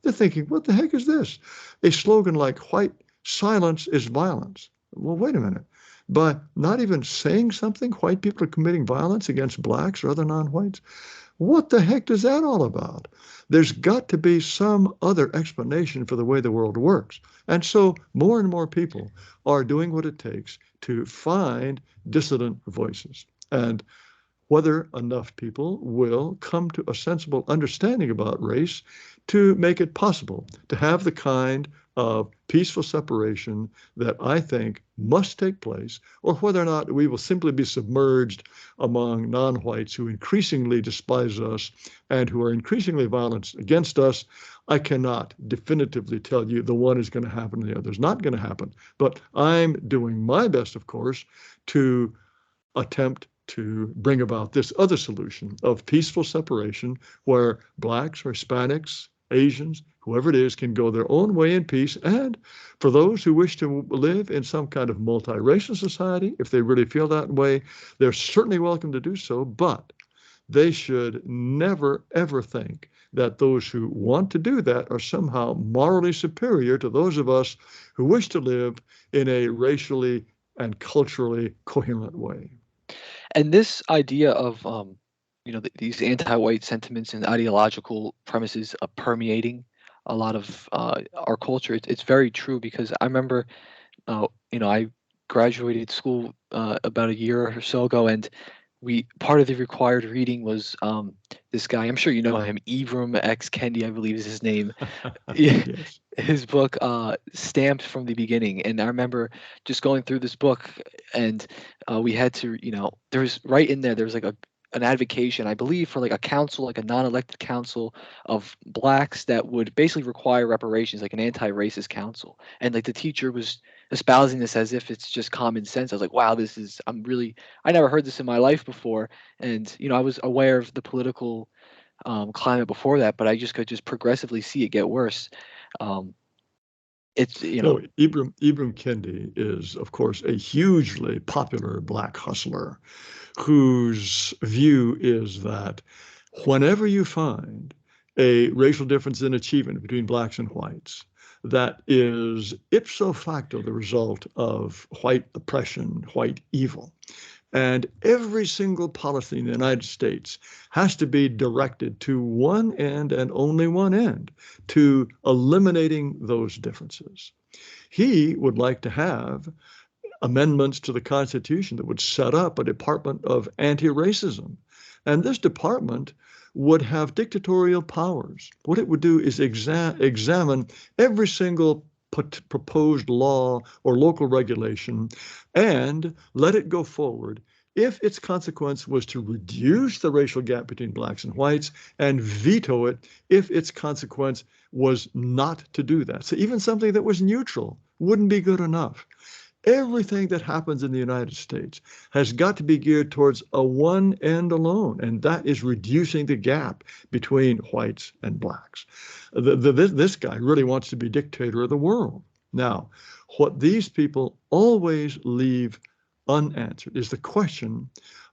Speaker 2: They're thinking, what the heck is this? A slogan like white silence is violence. Well, wait a minute. By not even saying something, white people are committing violence against blacks or other non-whites. What the heck is that all about? There's got to be some other explanation for the way the world works. And so more and more people are doing what it takes to find dissident voices. And whether enough people will come to a sensible understanding about race to make it possible to have the kind of peaceful separation that I think must take place, or whether or not we will simply be submerged among non-whites who increasingly despise us and who are increasingly violent against us. I cannot definitively tell you the one is going to happen and the other is not going to happen. But I'm doing my best, of course, to attempt to bring about this other solution of peaceful separation where blacks, Hispanics, Asians, whoever it is, can go their own way in peace. And for those who wish to live in some kind of multiracial society, if they really feel that way, they're certainly welcome to do so. But they should never, ever think that those who want to do that are somehow morally superior to those of us who wish to live in a racially and culturally coherent way.
Speaker 1: And this idea of these anti-white sentiments and ideological premises permeating a lot of our culture, it's very true, because I remember I graduated school about a year or so ago, and part of the required reading was this guy, I'm sure you know him, Ibram X. Kendi, I believe is his name.
Speaker 2: Yes.
Speaker 1: His book, Stamped from the Beginning. And I remember just going through this book, and we had to, there was right in there was like an advocation, I believe, for like a council, like a non-elected council of blacks that would basically require reparations, like an anti-racist council. And like the teacher was espousing this as if it's just common sense. I was like, wow, I never heard this in my life before. And, I was aware of the political climate before that, but I just could just progressively see it get worse. It's,
Speaker 2: No, Ibram Kendi is, of course, a hugely popular black hustler whose view is that whenever you find a racial difference in achievement between blacks and whites, that is ipso facto the result of white oppression, white evil. And every single policy in the United States has to be directed to one end and only one end, to eliminating those differences. He would like to have amendments to the Constitution that would set up a Department of Anti-Racism. And this department would have dictatorial powers. What it would do is examine every single proposed law or local regulation and let it go forward if its consequence was to reduce the racial gap between blacks and whites, and veto it if its consequence was not to do that. So even something that was neutral wouldn't be good enough. Everything that happens in the United States has got to be geared towards a one end alone, and that is reducing the gap between whites and blacks. This guy really wants to be dictator of the world. Now, what these people always leave unanswered is the question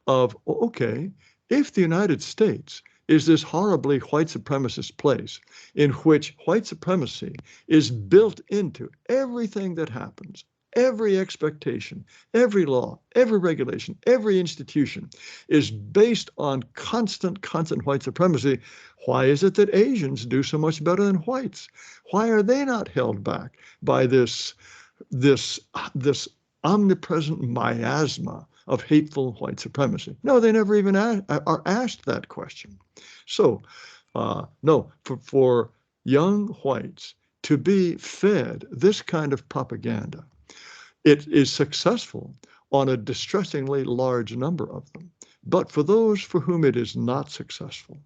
Speaker 2: of, okay, if the United States is this horribly white supremacist place in which white supremacy is built into everything that happens, every expectation, every law, every regulation, every institution is based on constant white supremacy. Why is it that Asians do so much better than whites? Why are they not held back by this omnipresent miasma of hateful white supremacy? No, they never even are asked that question. So, no, for young whites to be fed this kind of propaganda, it is successful on a distressingly large number of them. But for those for whom it is not successful,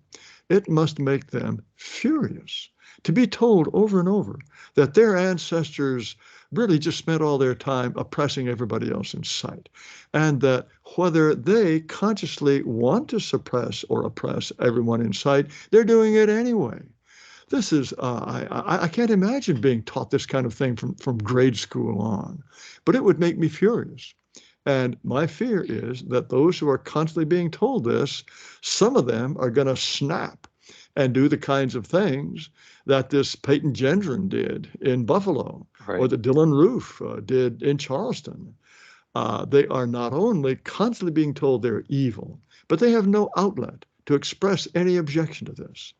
Speaker 2: it must make them furious to be told over and over that their ancestors really just spent all their time oppressing everybody else in sight, and that whether they consciously want to suppress or oppress everyone in sight, they're doing it anyway. This is, I can't imagine being taught this kind of thing from grade school on, but it would make me furious. And my fear is that those who are constantly being told this, some of them are going to snap and do the kinds of things that this Peyton Gendron did in Buffalo,
Speaker 1: Right.
Speaker 2: or that Dylan Roof did in Charleston. They are not only constantly being told they're evil, but they have no outlet to express any objection to this.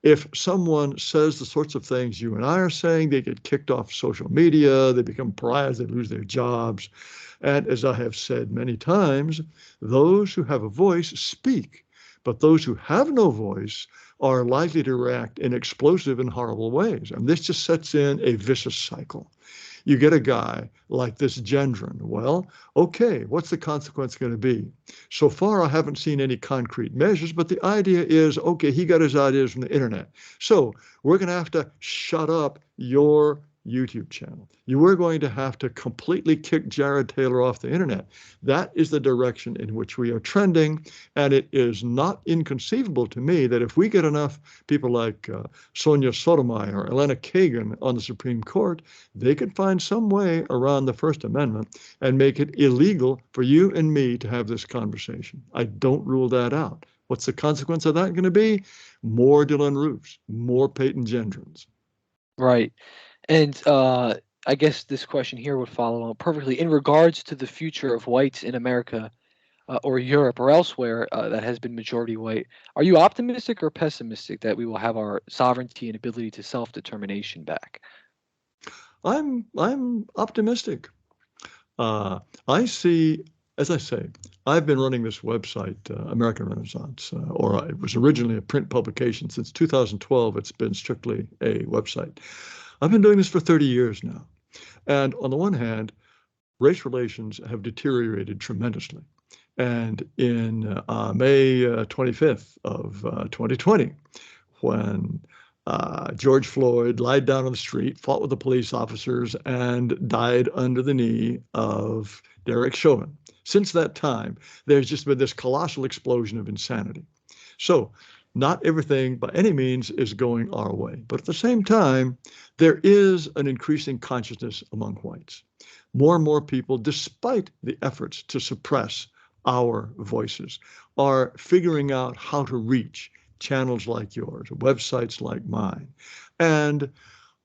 Speaker 2: If someone says the sorts of things you and I are saying, they get kicked off social media, they become pariahs, they lose their jobs. And as I have said many times, those who have a voice speak, but those who have no voice are likely to react in explosive and horrible ways. And this just sets in a vicious cycle. You get a guy like this Gendron. Well, okay, what's the consequence going to be? So far, I haven't seen any concrete measures, but the idea is, okay, he got his ideas from the internet. So we're going to have to shut up your YouTube channel. You were going to have to completely kick Jared Taylor off the internet. That is the direction in which we are trending. And it is not inconceivable to me that if we get enough people like Sonia Sotomayor or Elena Kagan on the Supreme Court, they could find some way around the First Amendment and make it illegal for you and me to have this conversation. I don't rule that out. What's the consequence of that going to be? More Dylan Roofs, more Peyton Gendrons.
Speaker 1: Right. And I guess this question here would follow on perfectly in regards to the future of whites in America or Europe or elsewhere that has been majority white. Are you optimistic or pessimistic that we will have our sovereignty and ability to self-determination back?
Speaker 2: I'm optimistic. I see, as I say, I've been running this website, American Renaissance, or it was originally a print publication. Since 2012, it's been strictly a website. I've been doing this for 30 years now. And on the one hand, race relations have deteriorated tremendously. And in May 25th of 2020, when George Floyd lied down on the street, fought with the police officers, and died under the knee of Derek Chauvin. Since that time, there's just been this colossal explosion of insanity. So not everything by any means is going our way. But at the same time, there is an increasing consciousness among whites. More and more people, despite the efforts to suppress our voices, are figuring out how to reach channels like yours, websites like mine. And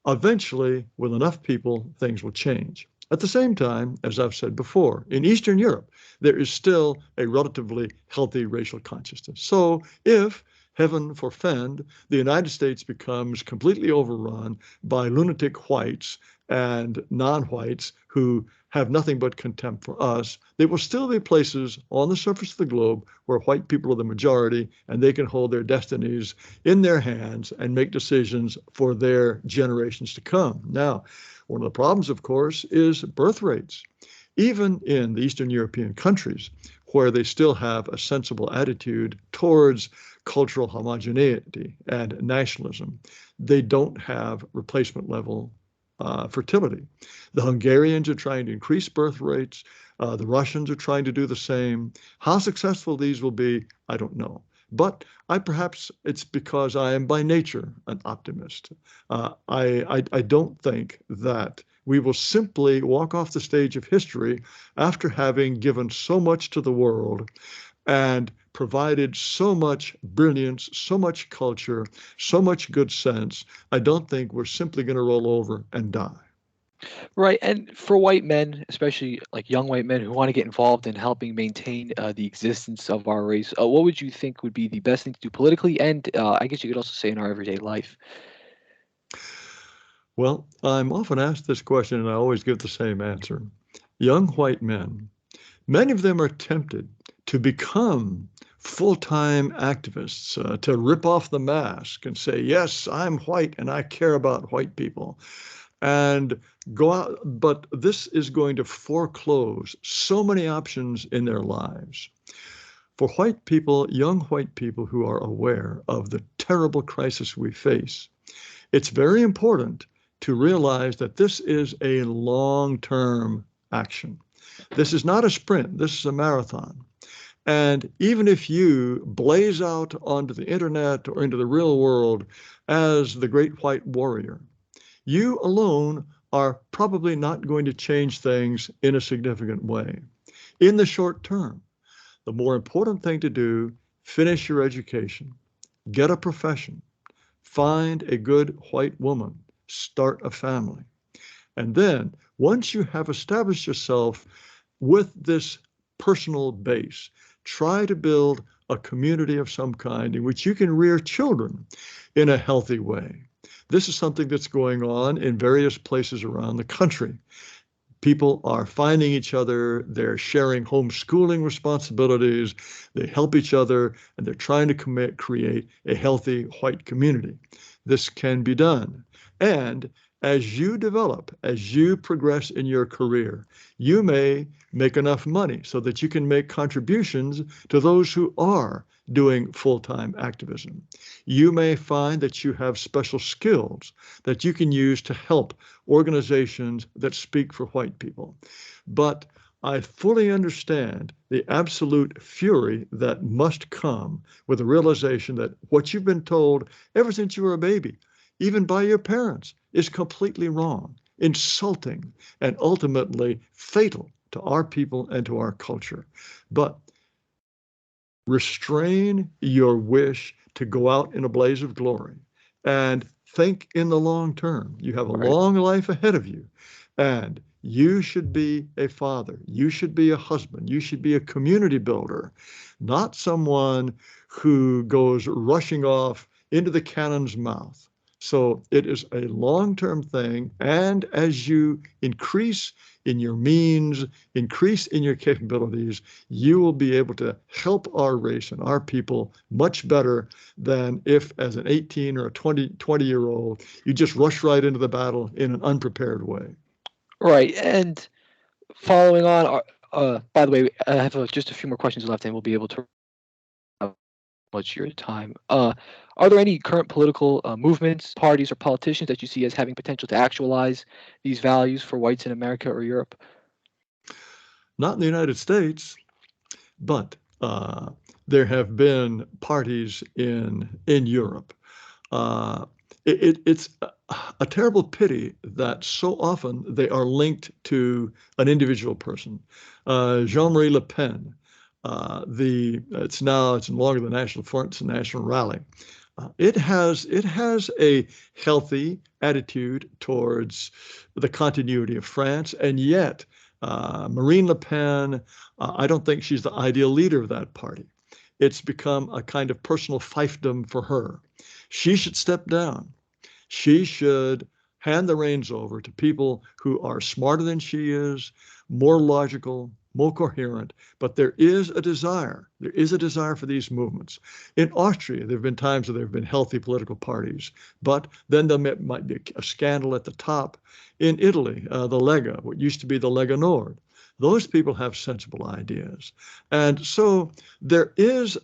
Speaker 2: eventually, with enough people, things will change. At the same time, as I've said before, in Eastern Europe, there is still a relatively healthy racial consciousness. So if, heaven forfend, the United States becomes completely overrun by lunatic whites and non-whites who have nothing but contempt for us. There will still be places on the surface of the globe where white people are the majority and they can hold their destinies in their hands and make decisions for their generations to come. Now, one of the problems, of course, is birth rates. Even in the Eastern European countries, where they still have a sensible attitude towards cultural homogeneity and nationalism, they don't have replacement level fertility. The Hungarians are trying to increase birth rates. The Russians are trying to do the same. How successful these will be, I don't know. But perhaps it's because I am by nature an optimist. I don't think that we will simply walk off the stage of history after having given so much to the world and provided so much brilliance, so much culture, so much good sense. I don't think we're simply going to roll over and die.
Speaker 1: Right. And for white men, especially like young white men who want to get involved in helping maintain the existence of our race, what would you think would be the best thing to do politically? And I guess you could also say in our everyday life.
Speaker 2: Well, I'm often asked this question, and I always give the same answer. Young white men, many of them are tempted to become full-time activists, to rip off the mask and say, yes, I'm white and I care about white people, and go out. But this is going to foreclose so many options in their lives. For white people, young white people who are aware of the terrible crisis we face, it's very important to realize that this is a long-term action. This is not a sprint, this is a marathon. And even if you blaze out onto the internet or into the real world as the great white warrior, you alone are probably not going to change things in a significant way. In the short term, the more important thing to do, finish your education, get a profession, find a good white woman, start a family. And then once you have established yourself with this personal base, try to build a community of some kind in which you can rear children in a healthy way. This is something that's going on in various places around the country. People are finding each other, they're sharing homeschooling responsibilities, they help each other, and they're trying to create a healthy white community. This can be done. And as you develop, as you progress in your career, you may make enough money so that you can make contributions to those who are doing full-time activism. You may find that you have special skills that you can use to help organizations that speak for white people. But I fully understand the absolute fury that must come with the realization that what you've been told ever since you were a baby, even by your parents, is completely wrong, insulting, and ultimately fatal to our people and to our culture. But restrain your wish to go out in a blaze of glory and think in the long term. You have a long life ahead of you, and you should be a father. You should be a husband. You should be a community builder, not someone who goes rushing off into the cannon's mouth. So it is a long-term thing. And as you increase in your means, increase in your capabilities, you will be able to help our race and our people much better than if, as an 18 or a 20-year-old, you just rush right into the battle in an unprepared way.
Speaker 1: Right. And following on, by the way, I have just a few more questions left, and we'll be able to much your time. Are there any current political movements, parties, or politicians that you see as having potential to actualize these values for whites in America or Europe?
Speaker 2: Not in the United States, but there have been parties in Europe. It's a terrible pity that so often they are linked to an individual person. Jean-Marie Le Pen, it's no longer the National Front, it's the National Rally. It has a healthy attitude towards the continuity of France, and yet Marine Le Pen, I don't think she's the ideal leader of that party. It's become a kind of personal fiefdom for her. She should step down. She should hand the reins over to people who are smarter than she is, more logical, more coherent, but there is a desire. There is a desire for these movements. In Austria, there have been times where there have been healthy political parties, but then there might be a scandal at the top. In Italy, the Lega, what used to be the Lega Nord, those people have sensible ideas. And so there is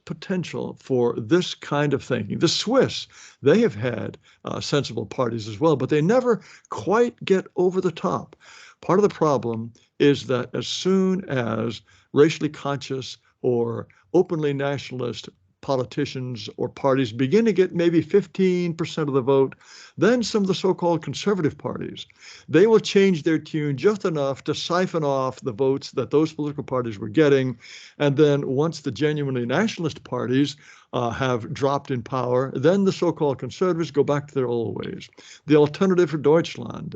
Speaker 2: potential for this kind of thinking. The Swiss, they have had sensible parties as well, but they never quite get over the top. Part of the problem is that as soon as racially conscious or openly nationalist politicians or parties begin to get maybe 15% of the vote, then some of the so-called conservative parties, they will change their tune just enough to siphon off the votes that those political parties were getting. And then once the genuinely nationalist parties have dropped in power, then the so-called conservatives go back to their old ways. The Alternative for Deutschland,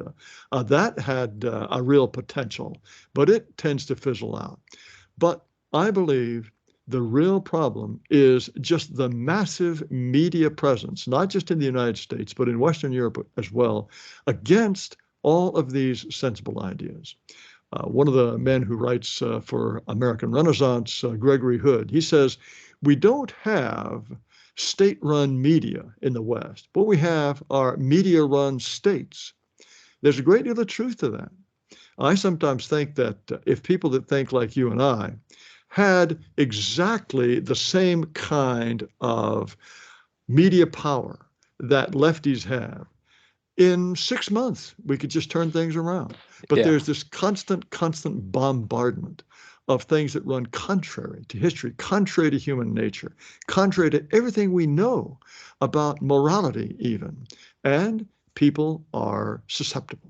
Speaker 2: that had a real potential, but it tends to fizzle out. But I believe the real problem is just the massive media presence, not just in the United States, but in Western Europe as well, against all of these sensible ideas. One of the men who writes for American Renaissance, Gregory Hood, he says, we don't have state-run media in the West. What we have are media-run states. There's a great deal of truth to that. I sometimes think that if people that think like you and I had exactly the same kind of media power that lefties have, in 6 months, we could just turn things around. But there's this constant bombardment of things that run contrary to history, contrary to human nature, contrary to everything we know about morality even. And people are susceptible.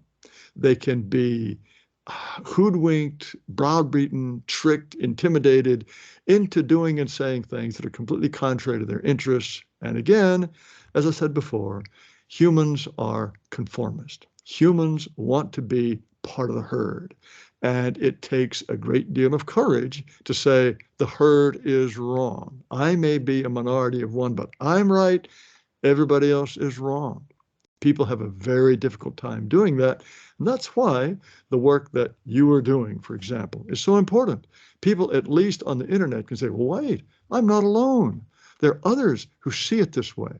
Speaker 2: They can be hoodwinked, browbeaten, tricked, intimidated into doing and saying things that are completely contrary to their interests. And again, as I said before, humans are conformist. Humans want to be part of the herd. And it takes a great deal of courage to say the herd is wrong. I may be a minority of one, but I'm right. Everybody else is wrong. People have a very difficult time doing that. And that's why the work that you are doing, for example, is so important. People, at least on the internet, can say, well, wait, I'm not alone. There are others who see it this way.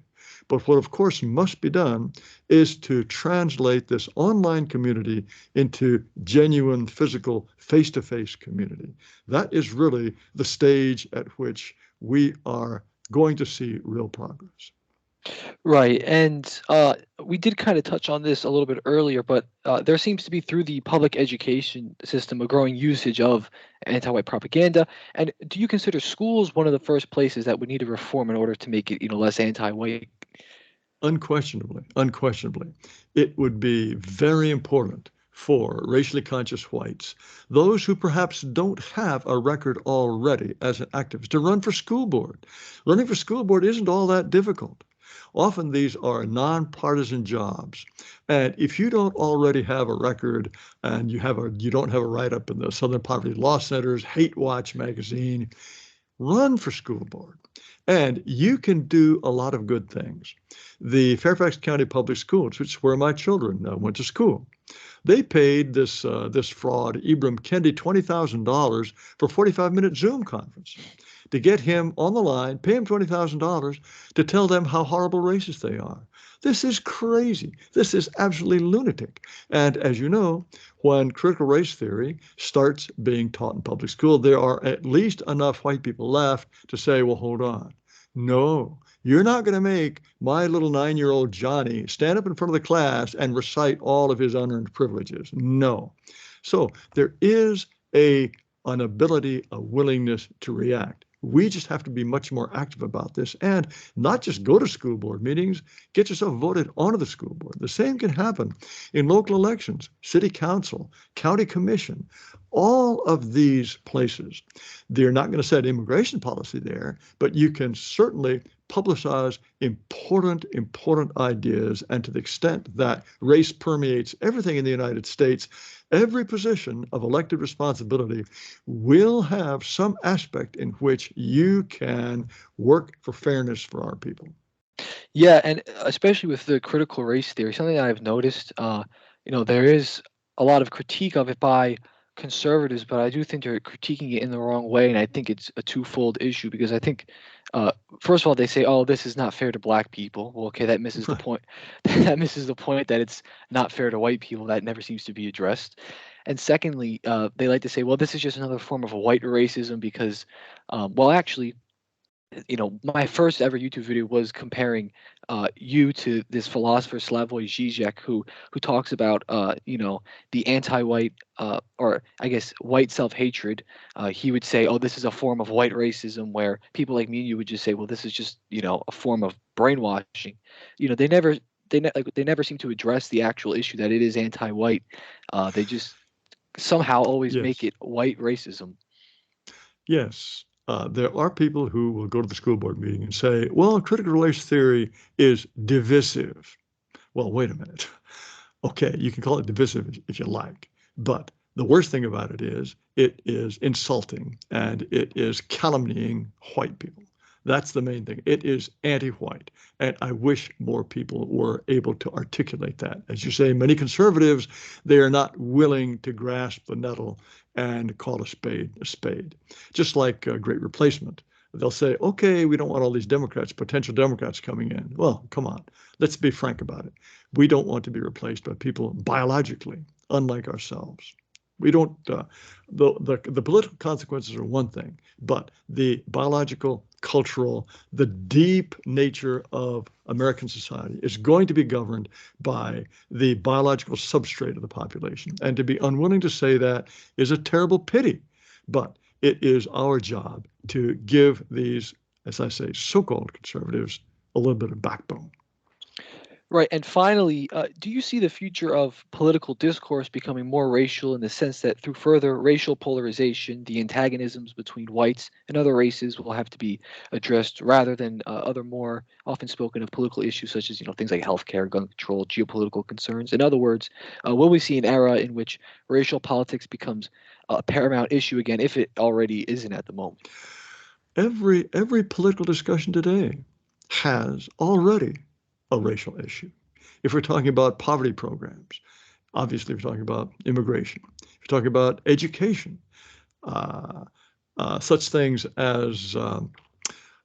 Speaker 2: But what, of course, must be done is to translate this online community into genuine, physical, face-to-face community. That is really the stage at which we are going to see real progress.
Speaker 1: Right. And we did kind of touch on this a little bit earlier, but there seems to be, through the public education system, a growing usage of anti-white propaganda. And do you consider schools one of the first places that would need to reform in order to make it, less anti-white?
Speaker 2: Unquestionably. It would be very important for racially conscious whites, those who perhaps don't have a record already as an activist, to run for school board. Running for school board isn't all that difficult. Often these are nonpartisan jobs. And if you don't already have a record and you don't have a write-up in the Southern Poverty Law Center's Hate Watch magazine, run for school board. And you can do a lot of good things. The Fairfax County Public Schools, which is where my children went to school, they paid this fraud, Ibram Kendi, $20,000 for a 45-minute Zoom conference to get him on the line, pay him $20,000 to tell them how horrible racist they are. This is crazy. This is absolutely lunatic. And as you know, when critical race theory starts being taught in public school, there are at least enough white people left to say, well, hold on. No, you're not going to make my little 9-year-old Johnny stand up in front of the class and recite all of his unearned privileges. No. So there is an ability, a willingness to react. We just have to be much more active about this and not just go to school board meetings, get yourself voted onto the school board. The same can happen in local elections, city council, county commission, all of these places. They're not going to set immigration policy there, but you can certainly publicize important ideas. And to the extent that race permeates everything in the United States, every position of elected responsibility will have some aspect in which you can work for fairness for our people.
Speaker 1: Yeah, and especially with the critical race theory, something that I've noticed, there is a lot of critique of it by conservatives, but I do think they're critiquing it in the wrong way, and I think it's a twofold issue because I think, uh, first of all, they say, "Oh, this is not fair to black people." Well, okay, that misses the
Speaker 2: Right.
Speaker 1: point. That misses the point that it's not fair to white people. That never seems to be addressed. And secondly, they like to say, "Well, this is just another form of white racism," because, well, actually, my first ever YouTube video was comparing you to this philosopher Slavoj Žižek, who talks about the anti-white or I guess white self-hatred. He would say, "Oh, this is a form of white racism," where people like me and you would just say, "Well, this is just a form of brainwashing." They never seem to address the actual issue that it is anti-white. They just somehow always make
Speaker 2: Yes.
Speaker 1: it white racism.
Speaker 2: Yes. There are people who will go to the school board meeting and say, well, critical race theory is divisive. Well, wait a minute. Okay, you can call it divisive if you like, but the worst thing about it is insulting and it is calumniating white people. That's the main thing. It is anti-white. And I wish more people were able to articulate that. As you say, many conservatives, they are not willing to grasp the nettle and call a spade. Just like Great Replacement. They'll say, okay, we don't want all these Democrats, potential Democrats coming in. Well, come on, let's be frank about it. We don't want to be replaced by people biologically unlike ourselves. We don't. The political consequences are one thing, but the biological, cultural, the deep nature of American society is going to be governed by the biological substrate of the population. And to be unwilling to say that is a terrible pity. But it is our job to give these, as I say, so-called conservatives a little bit of backbone.
Speaker 1: Right. And finally, do you see the future of political discourse becoming more racial in the sense that through further racial polarization, the antagonisms between whites and other races will have to be addressed rather than other more often spoken of political issues such as, things like healthcare, gun control, geopolitical concerns? In other words, will we see an era in which racial politics becomes a paramount issue again, if it already isn't at the moment?
Speaker 2: Every political discussion today has already a racial issue. If we're talking about poverty programs, obviously we're talking about immigration. If we're talking about education, uh, such things as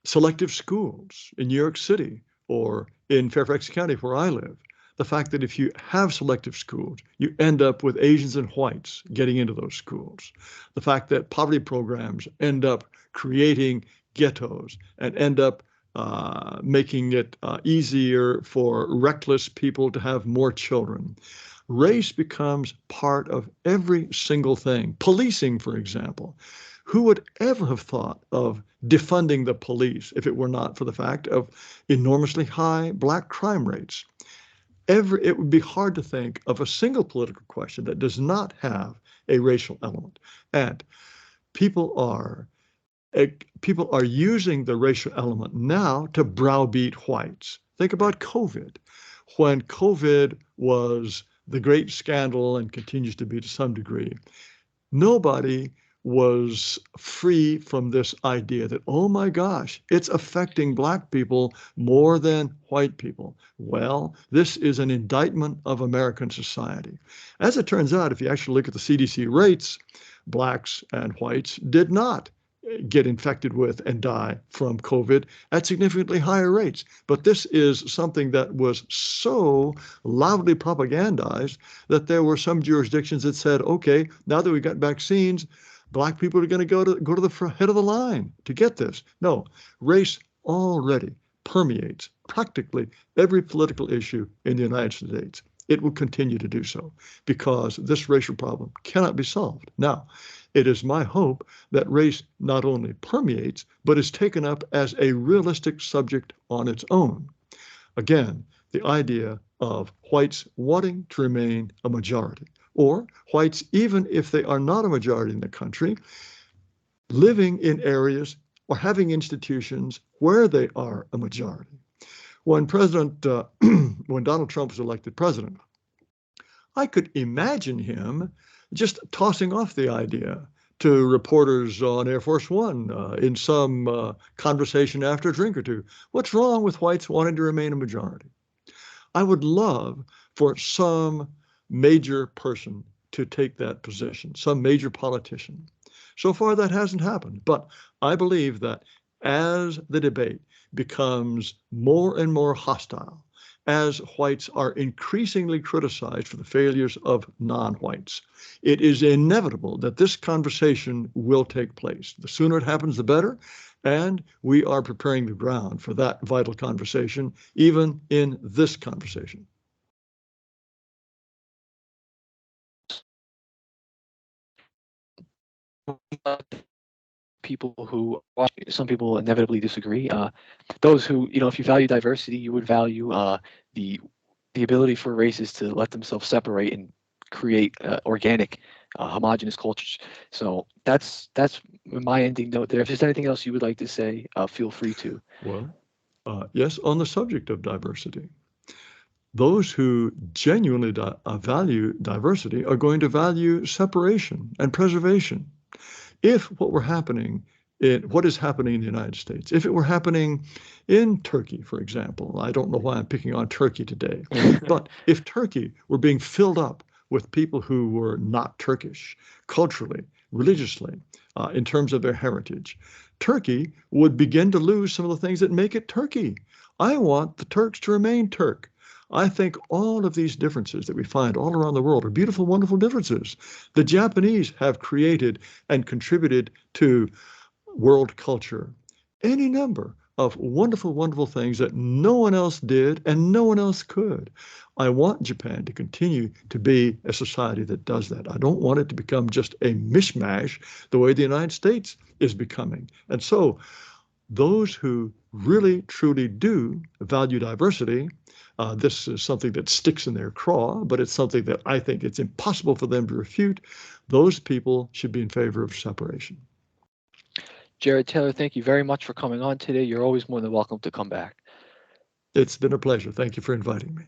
Speaker 2: selective schools in New York City or in Fairfax County, where I live. The fact that if you have selective schools, you end up with Asians and whites getting into those schools. The fact that poverty programs end up creating ghettos and end up making it easier for reckless people to have more children. Race becomes part of every single thing. Policing, for example. Who would ever have thought of defunding the police if it were not for the fact of enormously high black crime rates? It would be hard to think of a single political question that does not have a racial element. And people are people are using the racial element now to browbeat whites. Think about COVID. When COVID was the great scandal and continues to be to some degree, nobody was free from this idea that, oh my gosh, it's affecting black people more than white people. Well, this is an indictment of American society. As it turns out, if you actually look at the CDC rates, blacks and whites did not get infected with and die from COVID at significantly higher rates. But this is something that was so loudly propagandized that there were some jurisdictions that said, okay, now that we got vaccines, black people are going to go to the head of the line to get this. No, race already permeates practically every political issue in the United States. It will continue to do so because this racial problem cannot be solved. Now, it is my hope that race not only permeates, but is taken up as a realistic subject on its own. Again, the idea of whites wanting to remain a majority, or whites, even if they are not a majority in the country, living in areas or having institutions where they are a majority. When when Donald Trump was elected president, I could imagine him just tossing off the idea to reporters on Air Force One in some conversation after a drink or two. What's wrong with whites wanting to remain a majority? I would love for some major person to take that position, some major politician. So far, that hasn't happened. But I believe that as the debate becomes more and more hostile, as whites are increasingly criticized for the failures of non-whites, it is inevitable that this conversation will take place. The sooner it happens, the better. And we are preparing the ground for that vital conversation, even in this conversation.
Speaker 1: People who, some people inevitably disagree. Those who, if you value diversity, you would value the ability for races to let themselves separate and create organic, homogenous cultures. So that's my ending note there. If there's anything else you would like to say, feel free to.
Speaker 2: Well, yes, on the subject of diversity, those who genuinely value diversity are going to value separation and preservation. If what is happening in the United States, if it were happening in Turkey, for example, I don't know why I'm picking on Turkey today, but if Turkey were being filled up with people who were not Turkish, culturally, religiously, in terms of their heritage, Turkey would begin to lose some of the things that make it Turkey. I want the Turks to remain Turk. I think all of these differences that we find all around the world are beautiful, wonderful differences. The Japanese have created and contributed to world culture any number of wonderful, wonderful things that no one else did and no one else could. I want Japan to continue to be a society that does that. I don't want it to become just a mishmash the way the United States is becoming. And so those who really, truly do value diversity, this is something that sticks in their craw, but it's something that I think it's impossible for them to refute. Those people should be in favor of separation.
Speaker 1: Jared Taylor, thank you very much for coming on today. You're always more than welcome to come back.
Speaker 2: It's been a pleasure. Thank you for inviting me.